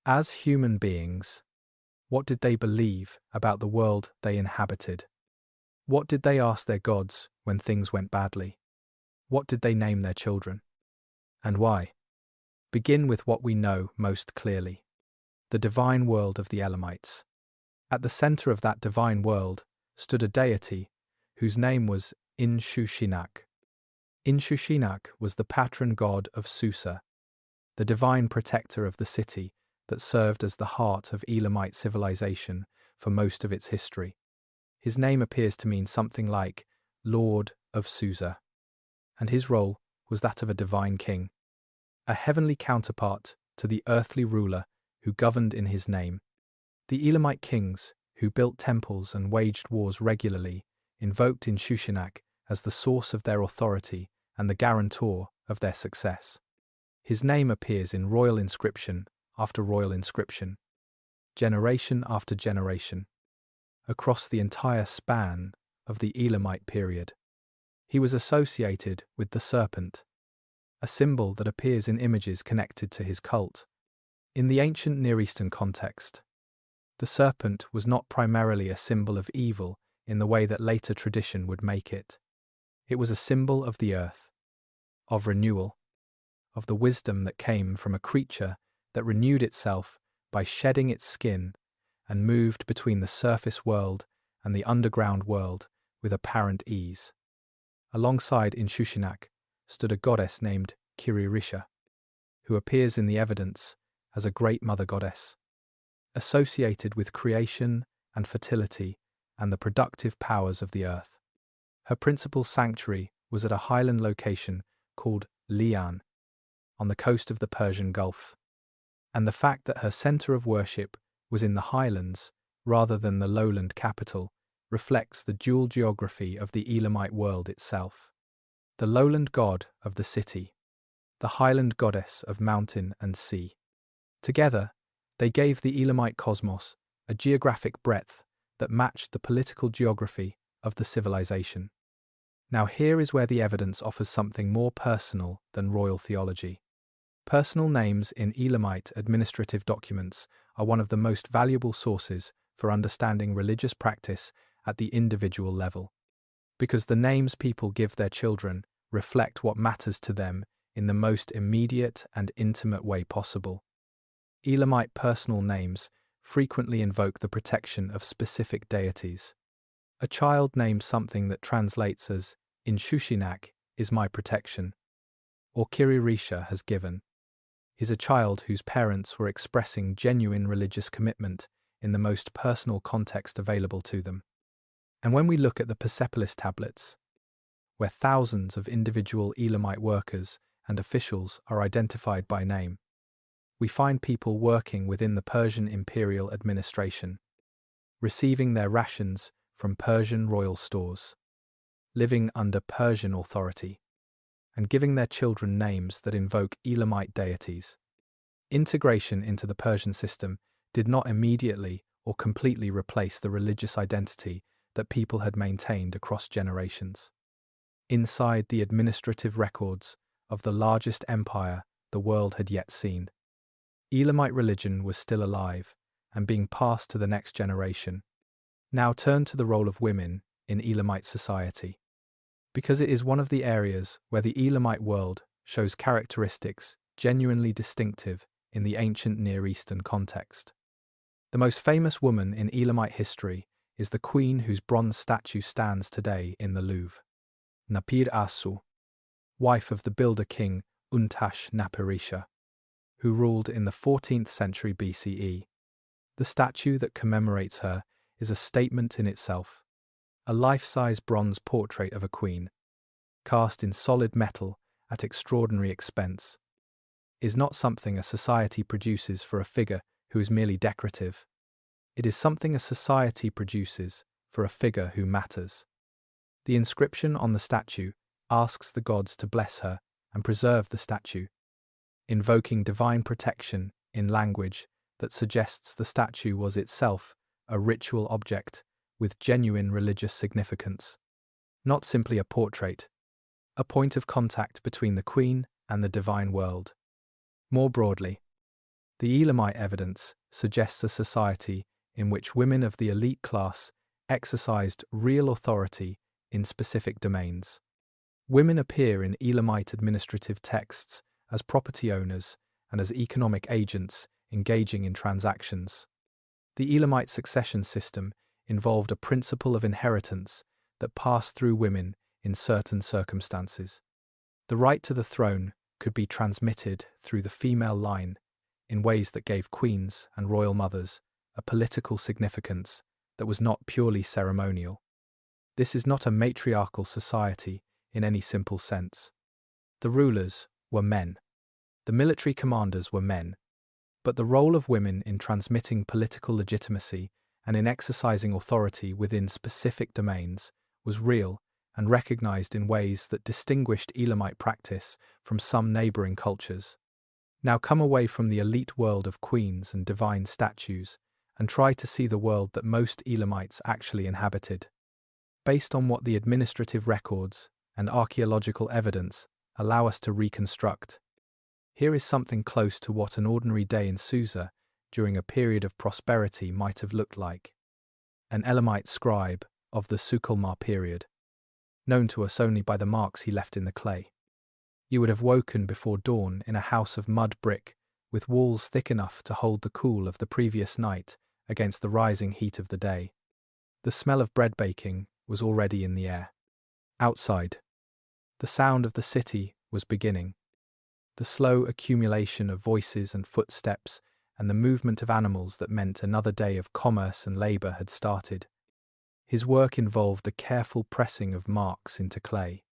As human beings, what did they believe about the world they inhabited? What did they ask their gods when things went badly? What did they name their children? And why? Begin with what we know most clearly: the divine world of the Elamites. At the center of that divine world stood a deity whose name was Inshushinak. Inshushinak was the patron god of Susa, the divine protector of the city that served as the heart of Elamite civilization for most of its history. His name appears to mean something like Lord of Susa, and his role was that of a divine king, a heavenly counterpart to the earthly ruler who governed in his name. The Elamite kings, who built temples and waged wars regularly invoked in Shushinak as the source of their authority and the guarantor of their success. His name appears in royal inscription after royal inscription, generation after generation, across the entire span of the Elamite period. He was associated with the serpent, a symbol that appears in images connected to his cult. In the ancient Near Eastern context, the serpent was not primarily a symbol of evil in the way that later tradition would make it. It was a symbol of the earth, of renewal, of the wisdom that came from a creature that renewed itself by shedding its skin and moved between the surface world and the underground world with apparent ease. Alongside in Shushinak stood a goddess named Kiririsha, who appears in the evidence as a great mother goddess, associated with creation and fertility and the productive powers of the earth. Her principal sanctuary was at a highland location called Lian, on the coast of the Persian Gulf, and the fact that her center of worship was in the highlands rather than the lowland capital reflects the dual geography of the Elamite world itself. The lowland god of the city, the highland goddess of mountain and sea. Together, they gave the Elamite cosmos a geographic breadth that matched the political geography of the civilization. Now here is where the evidence offers something more personal than royal theology. Personal names in Elamite administrative documents are one of the most valuable sources for understanding religious practice at the individual level, because the names people give their children reflect what matters to them in the most immediate and intimate way possible. Elamite personal names frequently invoke the protection of specific deities. A child named something that translates as, in Shushinak is my protection, or Kiririsha has given, is a child whose parents were expressing genuine religious commitment in the most personal context available to them. And when we look at the Persepolis tablets, where thousands of individual Elamite workers and officials are identified by name, we find people working within the Persian imperial administration, receiving their rations from Persian royal stores, living under Persian authority, and giving their children names that invoke Elamite deities. Integration into the Persian system did not immediately or completely replace the religious identity that people had maintained across generations. Inside the administrative records of the largest empire the world had yet seen, Elamite religion was still alive and being passed to the next generation. Now turn to the role of women in Elamite society, because it is one of the areas where the Elamite world shows characteristics genuinely distinctive in the ancient Near Eastern context. The most famous woman in Elamite history is the queen whose bronze statue stands today in the Louvre, Napir-Asu, wife of the builder king Untash-Napirisha, who ruled in the 14th century BCE. The statue that commemorates her is a statement in itself, a life-size bronze portrait of a queen, cast in solid metal at extraordinary expense, is not something a society produces for a figure who is merely decorative. It is something a society produces for a figure who matters. The inscription on the statue asks the gods to bless her and preserve the statue, invoking divine protection in language that suggests the statue was itself a ritual object with genuine religious significance, not simply a portrait, a point of contact between the queen and the divine world. More broadly, the Elamite evidence suggests a society in which women of the elite class exercised real authority in specific domains. Women appear in Elamite administrative texts as property owners and as economic agents engaging in transactions. The Elamite succession system involved a principle of inheritance that passed through women in certain circumstances. The right to the throne could be transmitted through the female line in ways that gave queens and royal mothers a political significance that was not purely ceremonial. This is not a matriarchal society in any simple sense. The rulers were men. The military commanders were men. But the role of women in transmitting political legitimacy and in exercising authority within specific domains was real and recognized in ways that distinguished Elamite practice from some neighboring cultures. Now come away from the elite world of queens and divine statues and try to see the world that most Elamites actually inhabited. Based on what the administrative records and archaeological evidence allow us to reconstruct, here is something close to what an ordinary day in Susa during a period of prosperity might have looked like. An Elamite scribe of the Sukulma period, known to us only by the marks he left in the clay. You would have woken before dawn in a house of mud brick, with walls thick enough to hold the cool of the previous night against the rising heat of the day. The smell of bread baking was already in the air. Outside, the sound of the city was beginning. The slow accumulation of voices and footsteps and the movement of animals that meant another day of commerce and labor had started. His work involved the careful pressing of marks into clay,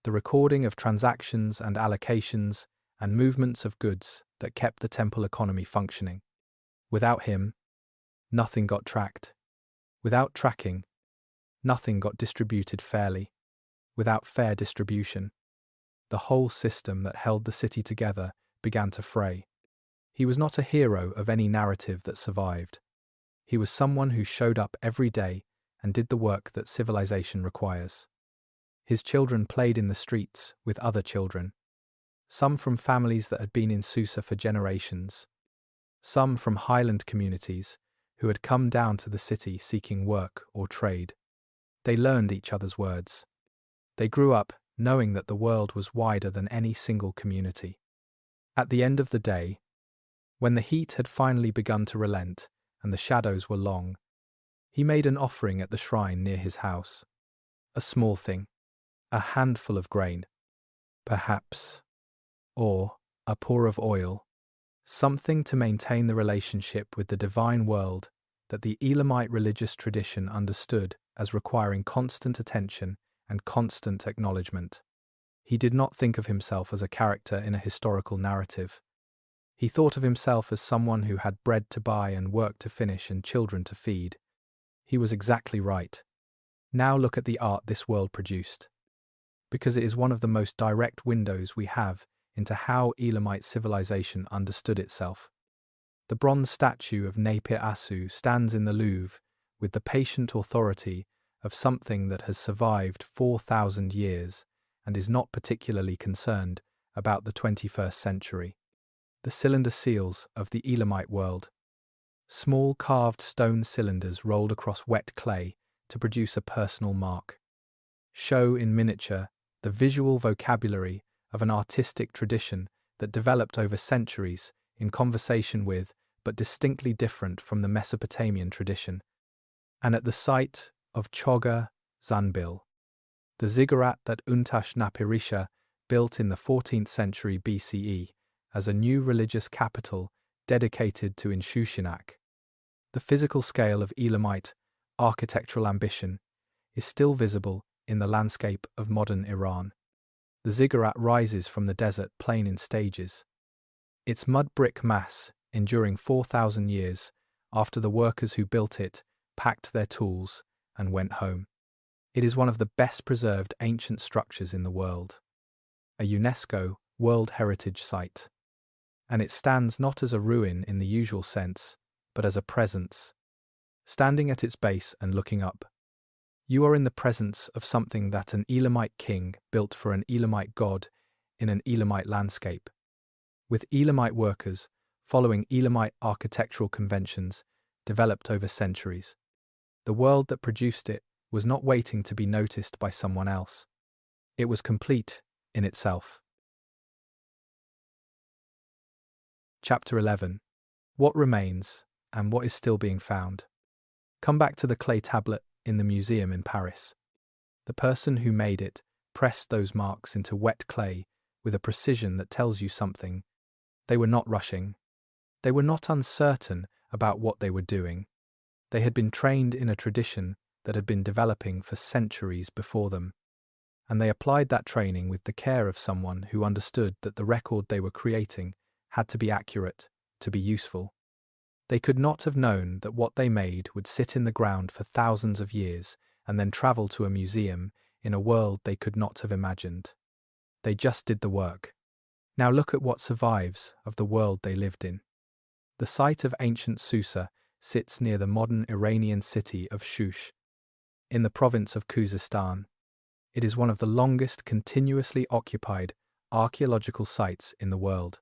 the recording of transactions and allocations and movements of goods that kept the temple economy functioning. Without him, nothing got tracked. Without tracking, nothing got distributed fairly. Without fair distribution, the whole system that held the city together began to fray. He was not a hero of any narrative that survived. He was someone who showed up every day and did the work that civilization requires. His children played in the streets with other children, some from families that had been in Susa for generations, some from highland communities who had come down to the city seeking work or trade. They learned each other's words. They grew up knowing that the world was wider than any single community. At the end of the day, when the heat had finally begun to relent and the shadows were long, he made an offering at the shrine near his house. A small thing, a handful of grain, perhaps, or a pour of oil, something to maintain the relationship with the divine world that the Elamite religious tradition understood as requiring constant attention and constant acknowledgement. He did not think of himself as a character in a historical narrative. He thought of himself as someone who had bread to buy and work to finish and children to feed. He was exactly right. Now look at the art this world produced, because it is one of the most direct windows we have into how Elamite civilization understood itself. The bronze statue of Napi-Asu stands in the Louvre with the patient authority of something that has survived 4,000 years and is not particularly concerned about the 21st century. The cylinder seals of the Elamite world. Small carved stone cylinders rolled across wet clay to produce a personal mark. Show in miniature the visual vocabulary of an artistic tradition that developed over centuries in conversation with, but distinctly different from the Mesopotamian tradition. And at the site of Choga Zanbil, the ziggurat that Untash-Napirisha built in the 14th century BCE as a new religious capital dedicated to Inshushinak. The physical scale of Elamite architectural ambition is still visible in the landscape of modern Iran. The ziggurat rises from the desert plain in stages. Its mud brick mass, enduring 4,000 years after the workers who built it packed their tools and went home. It is one of the best preserved ancient structures in the world, a UNESCO World Heritage Site. And it stands not as a ruin in the usual sense, but as a presence. Standing at its base and looking up, you are in the presence of something that an Elamite king built for an Elamite god in an Elamite landscape, with Elamite workers following Elamite architectural conventions developed over centuries. The world that produced it was not waiting to be noticed by someone else. It was complete in itself. Chapter 11. What remains and what is still being found. Come back to the clay tablet in the museum in Paris. The person who made it pressed those marks into wet clay with a precision that tells you something. They were not rushing. They were not uncertain about what they were doing. They had been trained in a tradition that had been developing for centuries before them, and they applied that training with the care of someone who understood that the record they were creating had to be accurate, to be useful. They could not have known that what they made would sit in the ground for thousands of years and then travel to a museum in a world they could not have imagined. They just did the work. Now look at what survives of the world they lived in. The site of ancient Susa sits near the modern Iranian city of Shush, in the province of Khuzestan. It is one of the longest continuously occupied archaeological sites in the world,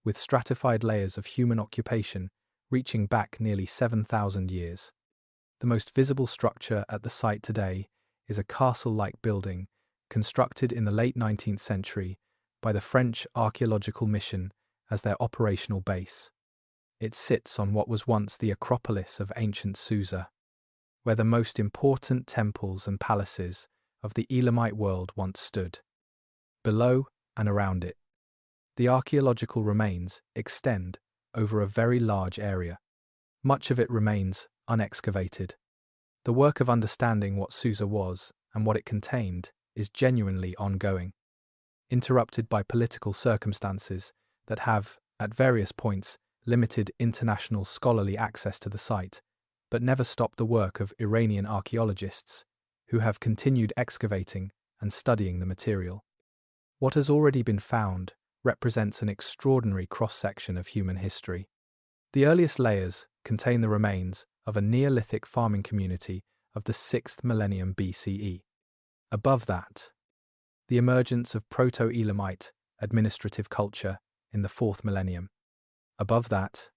with stratified layers of human occupation reaching back nearly 7,000 years. The most visible structure at the site today is a castle-like building constructed in the late 19th century by the French Archaeological Mission as their operational base. It sits on what was once the Acropolis of ancient Susa, where the most important temples and palaces of the Elamite world once stood. Below and around it, the archaeological remains extend over a very large area. Much of it remains unexcavated. The work of understanding what Susa was and what it contained is genuinely ongoing, interrupted by political circumstances that have, at various points, limited international scholarly access to the site, but never stopped the work of Iranian archaeologists who have continued excavating and studying the material. What has already been found represents an extraordinary cross-section of human history. The earliest layers contain the remains of a Neolithic farming community of the 6th millennium BCE. Above that, the emergence of Proto-Elamite administrative culture in the 4th millennium. Above that,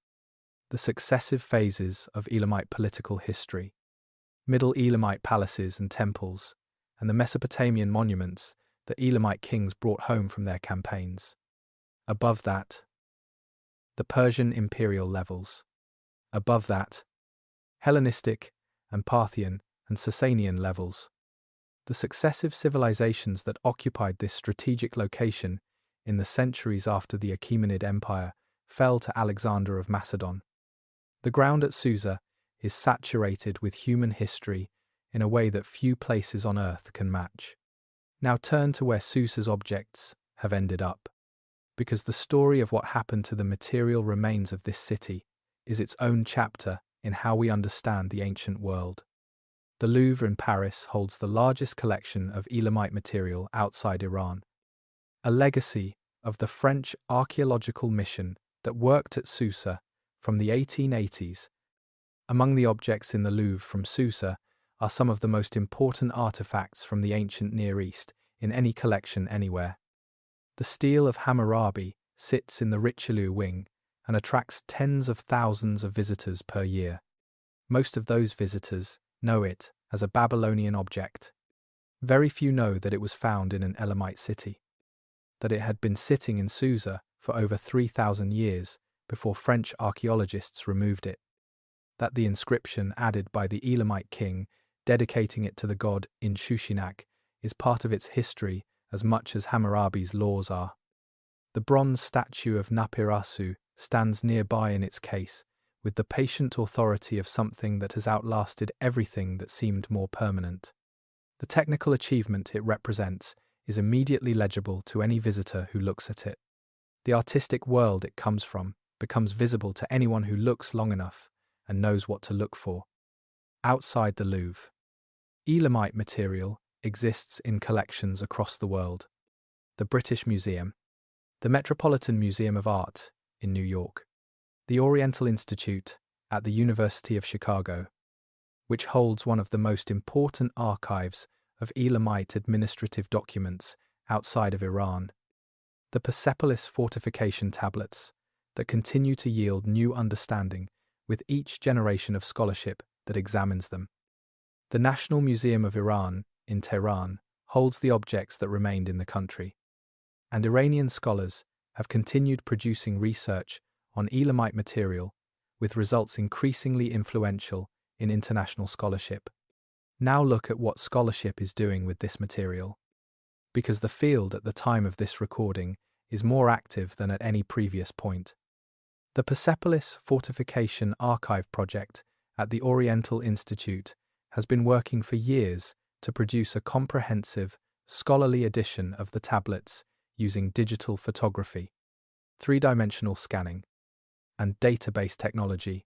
the successive phases of Elamite political history, Middle Elamite palaces and temples, and the Mesopotamian monuments that Elamite kings brought home from their campaigns. Above that, the Persian imperial levels. Above that, Hellenistic and Parthian and Sasanian levels. The successive civilizations that occupied this strategic location in the centuries after the Achaemenid Empire fell to Alexander of Macedon. The ground at Susa is saturated with human history in a way that few places on Earth can match. Now turn to where Susa's objects have ended up, because the story of what happened to the material remains of this city is its own chapter in how we understand the ancient world. The Louvre in Paris holds the largest collection of Elamite material outside Iran, a legacy of the French archaeological mission that worked at Susa from the 1880s. Among the objects in the Louvre from Susa are some of the most important artifacts from the ancient Near East in any collection anywhere. The Stele of Hammurabi sits in the Richelieu wing and attracts tens of thousands of visitors per year. Most of those visitors know it as a Babylonian object. Very few know that it was found in an Elamite city, that it had been sitting in Susa for over 3,000 years before French archaeologists removed it, that the inscription added by the Elamite king dedicating it to the god Inshushinak is part of its history as much as Hammurabi's laws are. The bronze statue of Napirasu stands nearby in its case, with the patient authority of something that has outlasted everything that seemed more permanent. The technical achievement it represents is immediately legible to any visitor who looks at it. The artistic world it comes from becomes visible to anyone who looks long enough and knows what to look for. Outside the Louvre, Elamite material exists in collections across the world. The British Museum, the Metropolitan Museum of Art in New York, the Oriental Institute at the University of Chicago, which holds one of the most important archives of Elamite administrative documents outside of Iran, the Persepolis fortification tablets that continue to yield new understanding with each generation of scholarship that examines them. The National Museum of Iran in Tehran holds the objects that remained in the country, and Iranian scholars have continued producing research on Elamite material with results increasingly influential in international scholarship. Now look at what scholarship is doing with this material, because the field at the time of this recording is more active than at any previous point. The Persepolis Fortification Archive Project at the Oriental Institute has been working for years to produce a comprehensive, scholarly edition of the tablets using digital photography, three-dimensional scanning, and database technology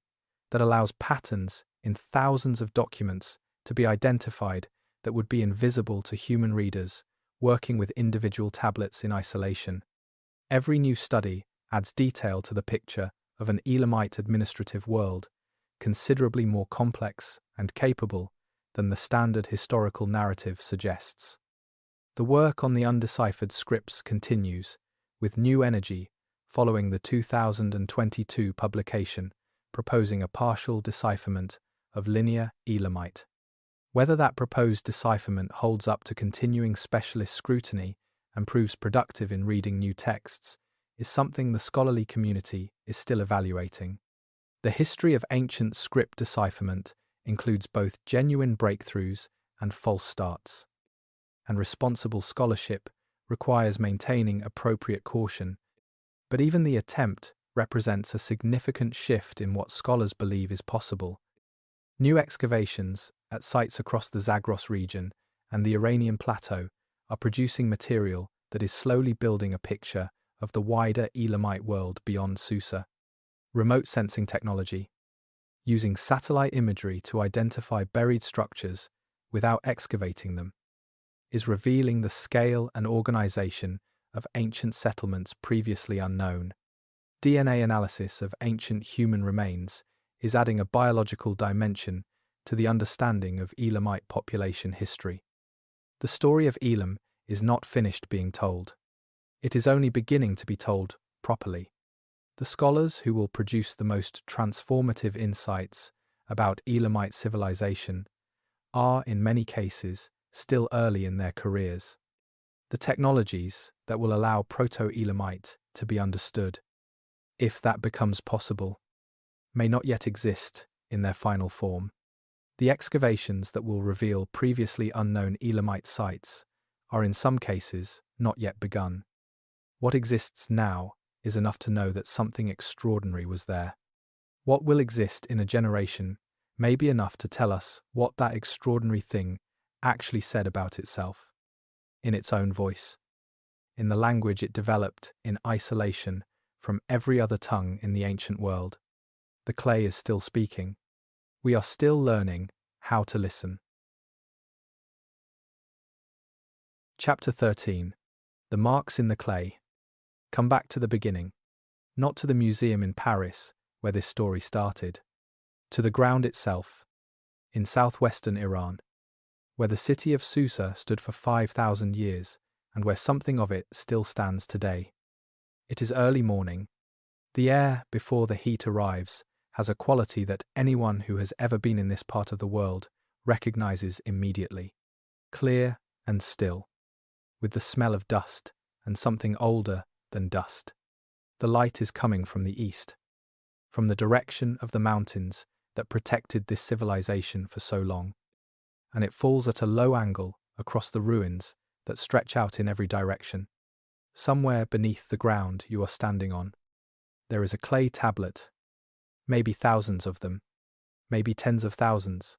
that allows patterns in thousands of documents to be identified that would be invisible to human readers working with individual tablets in isolation. Every new study adds detail to the picture of an Elamite administrative world, considerably more complex and capable than the standard historical narrative suggests. The work on the undeciphered scripts continues, with new energy following the 2022 publication proposing a partial decipherment of Linear Elamite. Whether that proposed decipherment holds up to continuing specialist scrutiny and proves productive in reading new texts is something the scholarly community is still evaluating. The history of ancient script decipherment includes both genuine breakthroughs and false starts, and responsible scholarship requires maintaining appropriate caution, but even the attempt represents a significant shift in what scholars believe is possible. New excavations at sites across the Zagros region and the Iranian plateau are producing material that is slowly building a picture of the wider Elamite world beyond Susa. Remote sensing technology, using satellite imagery to identify buried structures without excavating them, is revealing the scale and organization of ancient settlements previously unknown. DNA analysis of ancient human remains is adding a biological dimension to the understanding of Elamite population history. The story of Elam is not finished being told. It is only beginning to be told properly. The scholars who will produce the most transformative insights about Elamite civilization are, in many cases, still early in their careers. The technologies that will allow Proto-Elamite to be understood, if that becomes possible, may not yet exist in their final form. The excavations that will reveal previously unknown Elamite sites are in some cases not yet begun. What exists now is enough to know that something extraordinary was there. What will exist in a generation may be enough to tell us what that extraordinary thing actually said about itself, in its own voice, in the language it developed in isolation from every other tongue in the ancient world. The clay is still speaking. We are still learning how to listen. Chapter 13. The Marks in the Clay. Come back to the beginning. Not to the museum in Paris, where this story started. To the ground itself, in southwestern Iran, where the city of Susa stood for 5,000 years, and where something of it still stands today. It is early morning. The air, before the heat arrives, has a quality that anyone who has ever been in this part of the world recognizes immediately. Clear and still, with the smell of dust and something older than dust. The light is coming from the east, from the direction of the mountains that protected this civilization for so long, and it falls at a low angle across the ruins that stretch out in every direction. Somewhere beneath the ground you are standing on, there is a clay tablet, maybe thousands of them, maybe tens of thousands.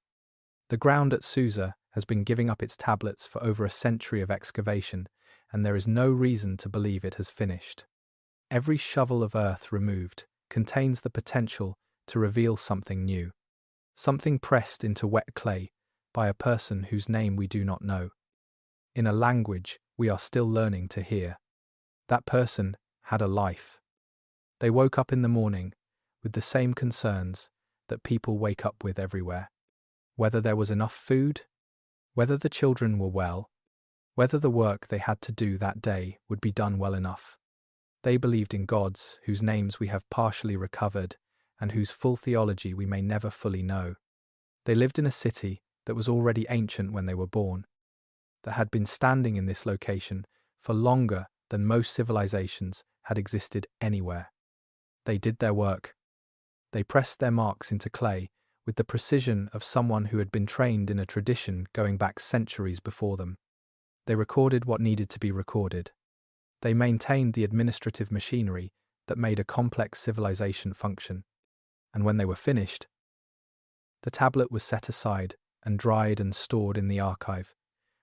The ground at Susa has been giving up its tablets for over a century of excavation, and there is no reason to believe it has finished. Every shovel of earth removed contains the potential to reveal something new, something pressed into wet clay by a person whose name we do not know, in a language we are still learning to hear. That person had a life. They woke up in the morning with the same concerns that people wake up with everywhere. Whether there was enough food, whether the children were well, whether the work they had to do that day would be done well enough. They believed in gods whose names we have partially recovered and whose full theology we may never fully know. They lived in a city that was already ancient when they were born, that had been standing in this location for longer than most civilizations had existed anywhere. They did their work. They pressed their marks into clay with the precision of someone who had been trained in a tradition going back centuries before them. They recorded what needed to be recorded. They maintained the administrative machinery that made a complex civilization function. And when they were finished, the tablet was set aside and dried and stored in the archive,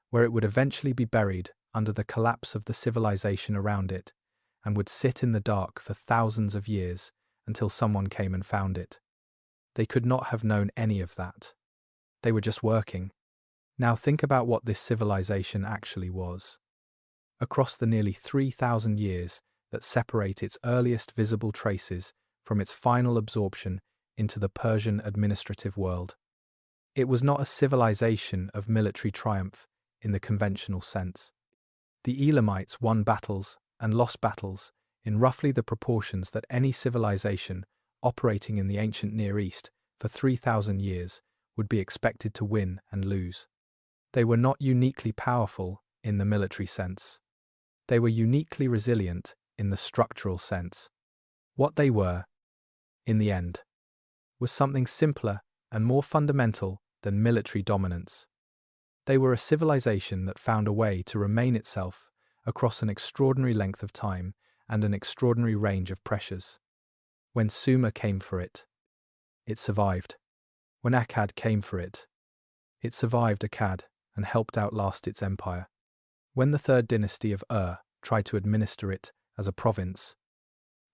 where it would eventually be buried under the collapse of the civilization around it, and would sit in the dark for thousands of years until someone came and found it. They could not have known any of that. They were just working. Now think about what this civilization actually was. Across the nearly 3,000 years that separate its earliest visible traces from its final absorption into the Persian administrative world, it was not a civilization of military triumph in the conventional sense. The Elamites won battles and lost battles in roughly the proportions that any civilization operating in the ancient Near East for 3,000 years would be expected to win and lose. They were not uniquely powerful in the military sense. They were uniquely resilient in the structural sense. What they were, in the end, was something simpler and more fundamental than military dominance. They were a civilization that found a way to remain itself across an extraordinary length of time and an extraordinary range of pressures. When Sumer came for it, it survived. When Akkad came for it survived Akkad and helped outlast its empire. When the Third Dynasty of Ur tried to administer it as a province,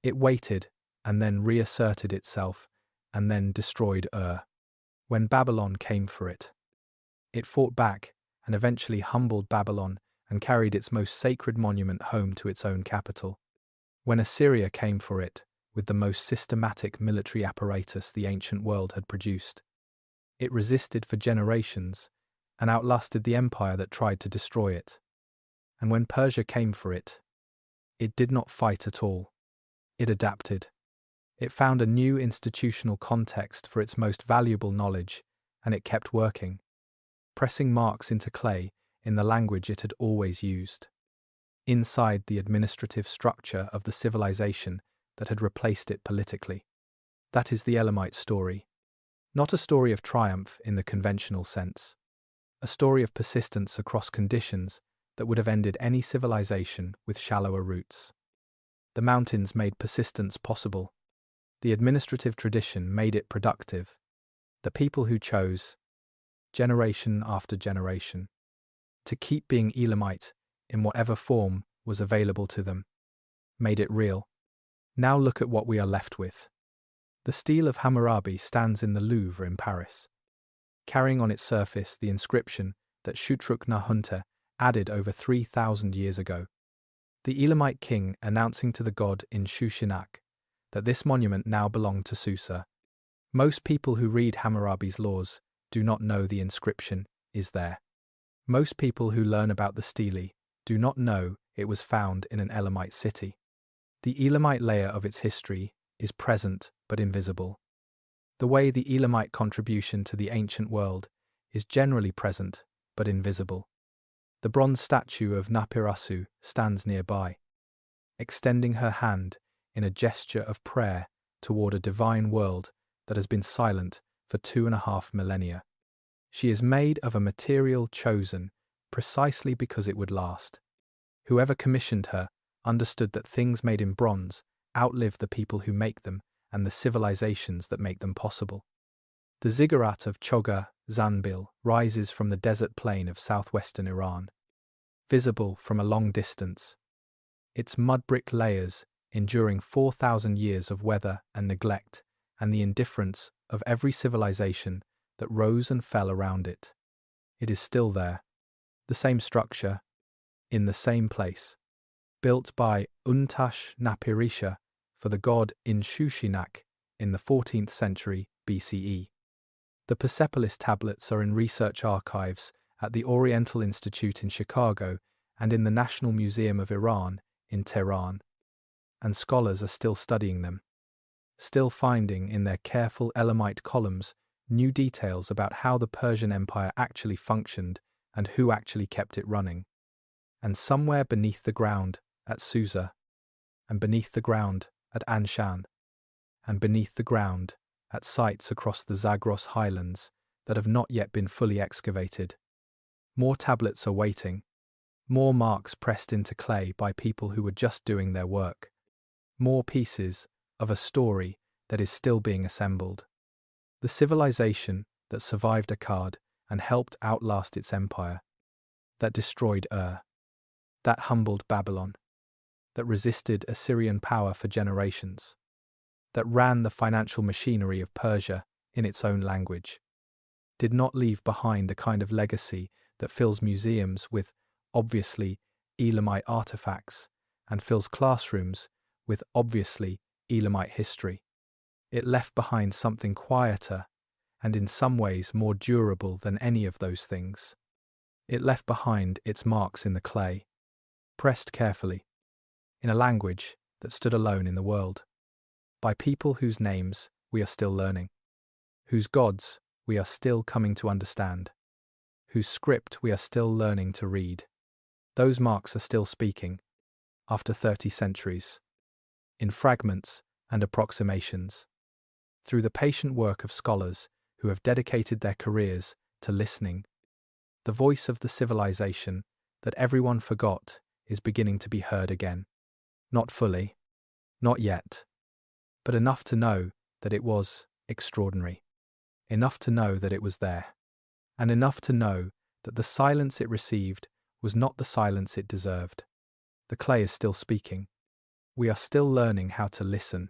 it waited and then reasserted itself and then destroyed Ur. When Babylon came for it fought back and eventually humbled Babylon and carried its most sacred monument home to its own capital. When Assyria came for it, with the most systematic military apparatus the ancient world had produced, it resisted for generations and outlasted the empire that tried to destroy it. And when Persia came for it did not fight at all. It adapted. It found a new institutional context for its most valuable knowledge, and it kept working, pressing marks into clay in the language it had always used, inside the administrative structure of the civilization that had replaced it politically. That is the Elamite story. Not a story of triumph in the conventional sense. A story of persistence across conditions that would have ended any civilization with shallower roots. The mountains made persistence possible. The administrative tradition made it productive. The people who chose, generation after generation, to keep being Elamite in whatever form was available to them, made it real. Now look at what we are left with. The Stele of Hammurabi stands in the Louvre in Paris, carrying on its surface the inscription that Shutrukid added over 3,000 years ago. The Elamite king announcing to the god in Shutrukid that this monument now belonged to Susa. Most people who read Hammurabi's laws do not know the inscription is there. Most people who learn about the stele do not know it was found in an Elamite city. The Elamite layer of its history is present but invisible. The way the Elamite contribution to the ancient world is generally present but invisible. The bronze statue of Napirasu stands nearby, extending her hand in a gesture of prayer toward a divine world that has been silent for 2.5 millennia. She is made of a material chosen precisely because it would last. Whoever commissioned her understood that things made in bronze outlive the people who make them and the civilizations that make them possible. The ziggurat of Chogha Zanbil rises from the desert plain of southwestern Iran, visible from a long distance, its mud brick layers enduring 4,000 years of weather and neglect and the indifference of every civilization that rose and fell around it. It is still there, the same structure, in the same place, built by Untash Napirisha for the god Inshushinak in the 14th century BCE. The Persepolis tablets are in research archives at the Oriental Institute in Chicago and in the National Museum of Iran in Tehran, and scholars are still studying them, still finding in their careful Elamite columns new details about how the Persian Empire actually functioned and who actually kept it running. And somewhere beneath the ground at Susa, and beneath the ground at Anshan, and beneath the ground at sites across the Zagros highlands that have not yet been fully excavated, more tablets are waiting, more marks pressed into clay by people who were just doing their work, more pieces of a story that is still being assembled. The civilization that survived Akkad and helped outlast its empire, that destroyed Ur, that humbled Babylon, that resisted Assyrian power for generations, that ran the financial machinery of Persia in its own language, did not leave behind the kind of legacy that fills museums with, obviously, Elamite artifacts and fills classrooms with, obviously, Elamite history. It left behind something quieter and in some ways more durable than any of those things. It left behind its marks in the clay, pressed carefully, in a language that stood alone in the world, by people whose names we are still learning, whose gods we are still coming to understand, whose script we are still learning to read. Those marks are still speaking, after 30 centuries, in fragments and approximations, through the patient work of scholars who have dedicated their careers to listening. The voice of the civilization that everyone forgot is beginning to be heard again. Not fully, not yet, but enough to know that it was extraordinary, enough to know that it was there, and enough to know that the silence it received was not the silence it deserved. The clay is still speaking. We are still learning how to listen.